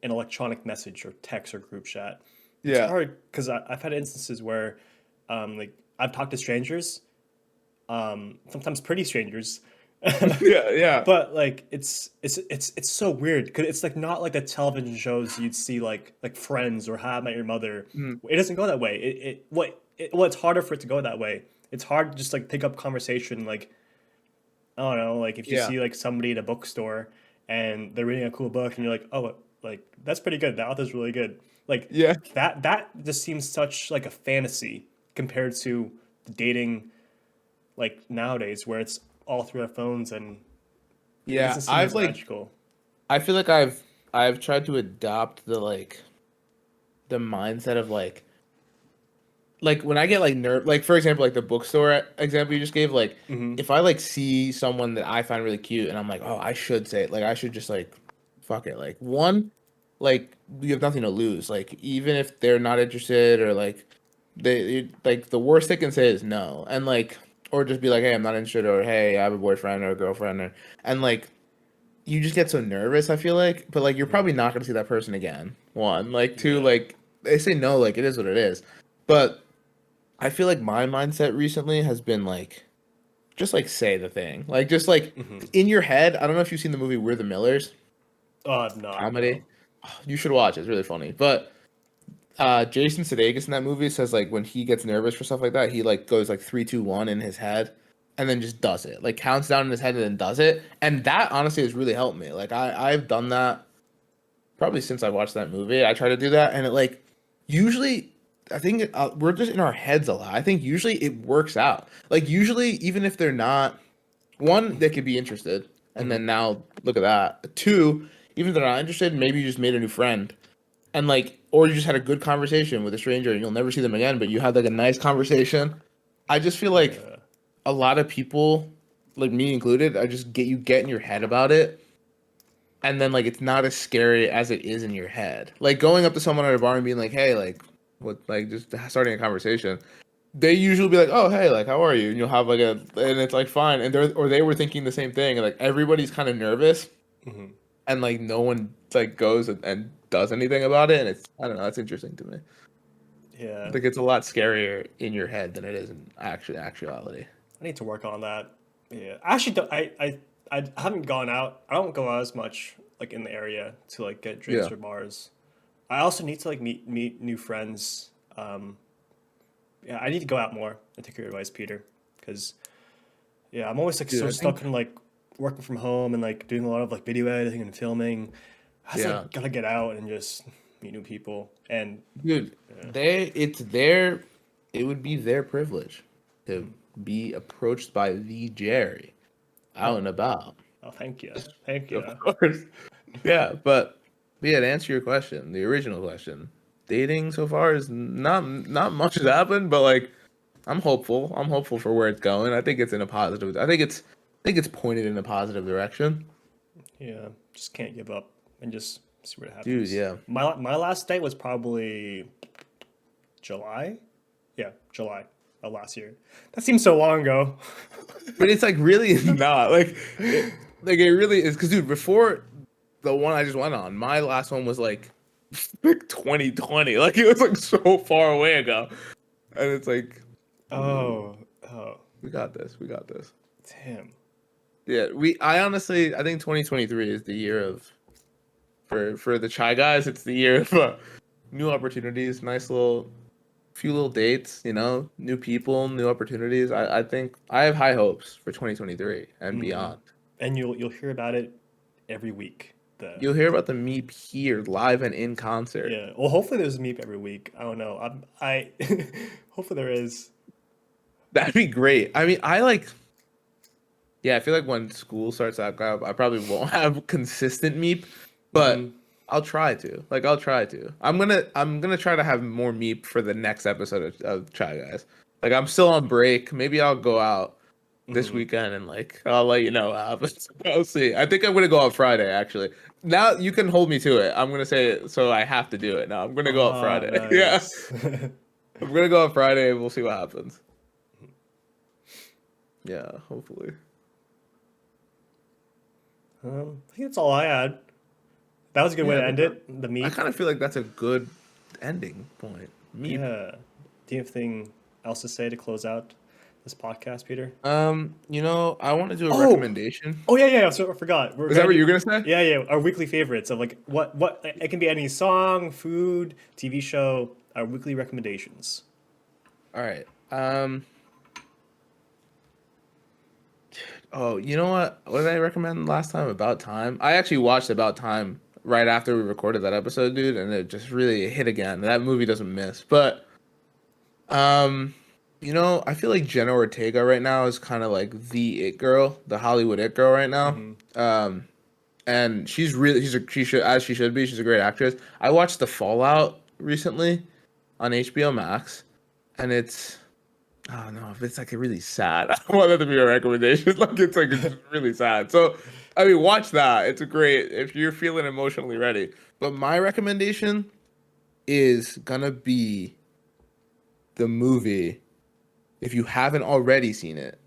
an electronic message or text or group chat. It's Yeah, hard because I've had instances where like I've talked to strangers, sometimes pretty strangers, yeah, yeah. but like it's so weird because it's like not like the television shows you'd see like Friends or How I Met Your Mother. Mm, It doesn't go that way. Well, it's harder for it to go that way. It's hard to just like pick up conversation like I don't know, like if you yeah, see like somebody at a bookstore and they're reading a cool book and you're like, oh, like that's pretty good. That author's really good. Like yeah. that just seems such like a fantasy compared to the dating like nowadays where it's all through our phones and it Yeah, doesn't seem as magical. I feel like I've tried to adopt the mindset of like when I get like like for example like the bookstore example you just gave, like Hmm. if I like see someone that I find really cute and I'm like, oh, I should say it, like I should just like fuck it, like one, like you have nothing to lose, like even if they're not interested or like like the worst they can say is no, and like or just be like, hey, I'm not interested, or hey, I have a boyfriend or a girlfriend, or and like you just get so nervous, I feel like, but like you're Hmm. probably not gonna see that person again. One, like two, Yeah. like they say no, like it is what it is. But I feel like my mindset recently has been like just like say the thing. Like just like Hmm. in your head, I don't know if you've seen the movie We're the Millers, Oh, I've not, no. comedy. You should watch it. It's really funny. But Jason Sudeikis in that movie says like when he gets nervous for stuff like that, he like goes like 3, 2, 1 in his head and then just does it. Like counts down in his head and then does it. And that honestly has really helped me. Like I've done that probably since I watched that movie, I try to do that, and it like usually I think we're just in our heads a lot. I think usually it works out. Like usually, even if they're not one, they could be interested, and Hmm. then now look at that. Two, even if they're not interested, maybe you just made a new friend, and like, or you just had a good conversation with a stranger, and you'll never see them again, but you had like a nice conversation. I just feel like Yeah. a lot of people, like me included, I just get in your head about it, and then like it's not as scary as it is in your head. Like going up to someone at a bar and being like, "Hey, like, what?" Like just starting a conversation. They usually be like, "Oh, hey, like, how are you?" And you'll have like a, and it's like fine, and they were thinking the same thing, and like everybody's kind of nervous, Hmm. and like no one like goes and does anything about it, and it's I don't know, that's interesting to me. Yeah. Like it's a lot scarier in your head than it is in actuality. I need to work on that. Yeah. I actually don't, I haven't gone out. I don't go out as much like in the area to like get drinks Yeah, or bars. I also need to like meet new friends. Um, yeah, I need to go out more. I take your advice, Peter, because yeah, I'm always like dude, so I stuck think in like working from home and like doing a lot of like video editing and filming. I just yeah, like gotta get out and just meet new people. And dude, yeah. it's their, it would be their privilege to be approached by the Jerry out and Oh, about. oh, thank you, thank Of you. course. Yeah, but yeah, to answer your question, the original question, dating so far is not much has happened, but like I'm hopeful. I'm hopeful for where it's going. I think it's in a positive. I think it's pointed in a positive direction. Yeah, just can't give up and just see what Dude, happens. yeah. My last date was probably July. Yeah, July of last year. That seems so long ago. But it's like really not like it really is because dude, before the one I just went on, my last one was like 2020. Like it was like so far away ago. And it's like, ooh, Oh, oh, we got this. We got this. damn. Yeah, I honestly I think 2023 is the year of for the Chai Guys, it's the year of new opportunities, nice little few little dates, you know, new people, new opportunities. I think I have high hopes for 2023 and Mm. beyond. And you'll hear about it every week. The You'll hear about the Meep here live and in concert. Yeah. Well, hopefully there's a Meep every week. I don't know. I hopefully there is. That'd be great. I mean, I like yeah, I feel like when school starts back up, I probably won't have consistent Meep, but Hmm. I'll try to. Like I'll try to. I'm gonna try to have more Meep for the next episode of Try Guys. Like I'm still on break. Maybe I'll go out this Hmm. weekend and like I'll let you know what happens. I'll see. I think I'm gonna go out Friday actually. Now you can hold me to it. I'm gonna say it, so I have to do it now. I'm gonna go out Ah, Friday. Yeah. nice. I'm gonna go out Friday and we'll see what happens. Yeah, hopefully. I think that's all I had. That was a good way Yeah, to end it. The I Meep. kind of feel like that's a good ending point. Meep. Yeah. Do you have anything else to say to close out this podcast, Peter? I want to do a Oh, recommendation. oh yeah. So I forgot. We're Is that gonna what do. you're gonna say? Yeah, yeah. Our weekly favorites of like what it can be any song, food, TV show. Our weekly recommendations. All right. Oh, you know what? What did I recommend last time? About Time. I actually watched About Time right after we recorded that episode, dude, and it just really hit again. That movie doesn't miss. But um, I feel like Jenna Ortega right now is kind of like the it girl, the Hollywood it girl right now. Hmm. Um, and she should as she should be. She's a great actress. I watched The Fallout recently on HBO Max, and it's oh no, it's like really sad. I don't want that to be a recommendation. Like it's just really sad. So I mean, watch that. It's a great if you're feeling emotionally ready. But my recommendation is gonna be the movie. If you haven't already seen it,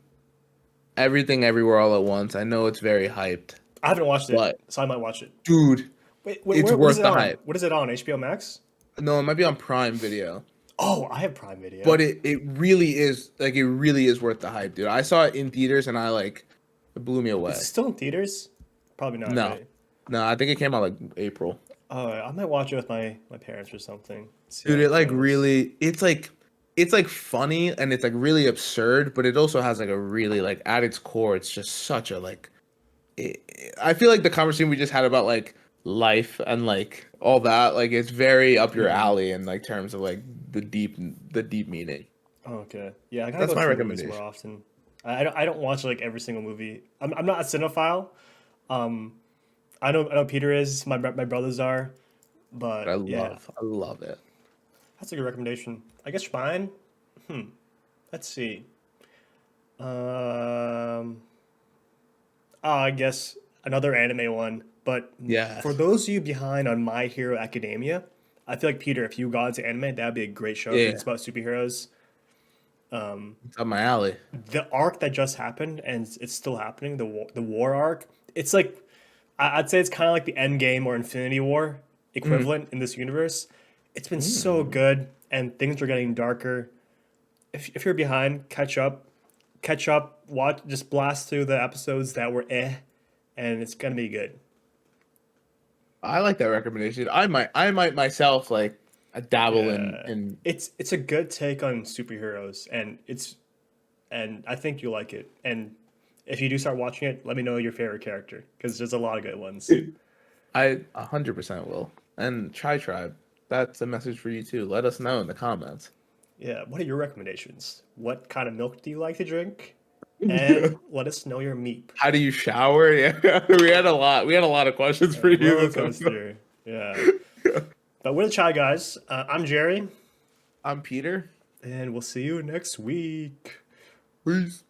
Everything Everywhere All at Once. I know it's very hyped, I haven't watched it, but so I might watch it. dude, Wait, it's what is worth it the on? hype. What is it on? HBO Max? No, it might be on Prime Video. Oh, I have Prime Video. But it really is like it really is worth the hype, dude. I saw it in theaters and it blew me Is it away. still in theaters? Probably not, No. right? No, I think it came out like April. Oh, I might watch it with my parents or something. See how Dude, it it like goes. really it's like funny and it's like really absurd, but it also has like a really like at its core, it's just such a like I feel like the conversation we just had about like life and like all that. Like it's very up your Hmm. alley in like terms of like the deep meaning. Okay. Yeah, I gotta That's go my to the movies more recommendation. often. I don't watch like every single movie. I'm not a cinephile. Um, I know Peter is. My brothers are. But But yeah, I love it. that's a good recommendation. I guess mine. Let's see. Um, I guess another anime one. But for Yes. those of you behind on My Hero Academia, I feel like Peter, if you got into anime, that'd be a great show because Yeah. it's about superheroes. It's up my alley. The arc that just happened and it's still happening, the war arc. It's like I'd say it's kind of like the End Game or Infinity War Mm. equivalent in this universe. It's been so Mm. good and things are getting darker. If you're behind, catch up, watch, just blast through the episodes that were and it's gonna be good. I like that recommendation. I might myself like dabble Yeah, in it's a good take on superheroes, and I think you'll like it. And if you do start watching it, let me know your favorite character because there's a lot of good ones. I 100% will. And Try Tribe, that's a message for you too. Let us know in the comments. Yeah, what are your recommendations? What kind of milk do you like to drink? Yeah. And let us know your meep. How do you shower? Yeah, we had a lot. We had a lot of questions for you Roller this episode. coaster. Yeah. But we're the Chai Guys. I'm Jerry, I'm Peter. and we'll see you next week. Peace.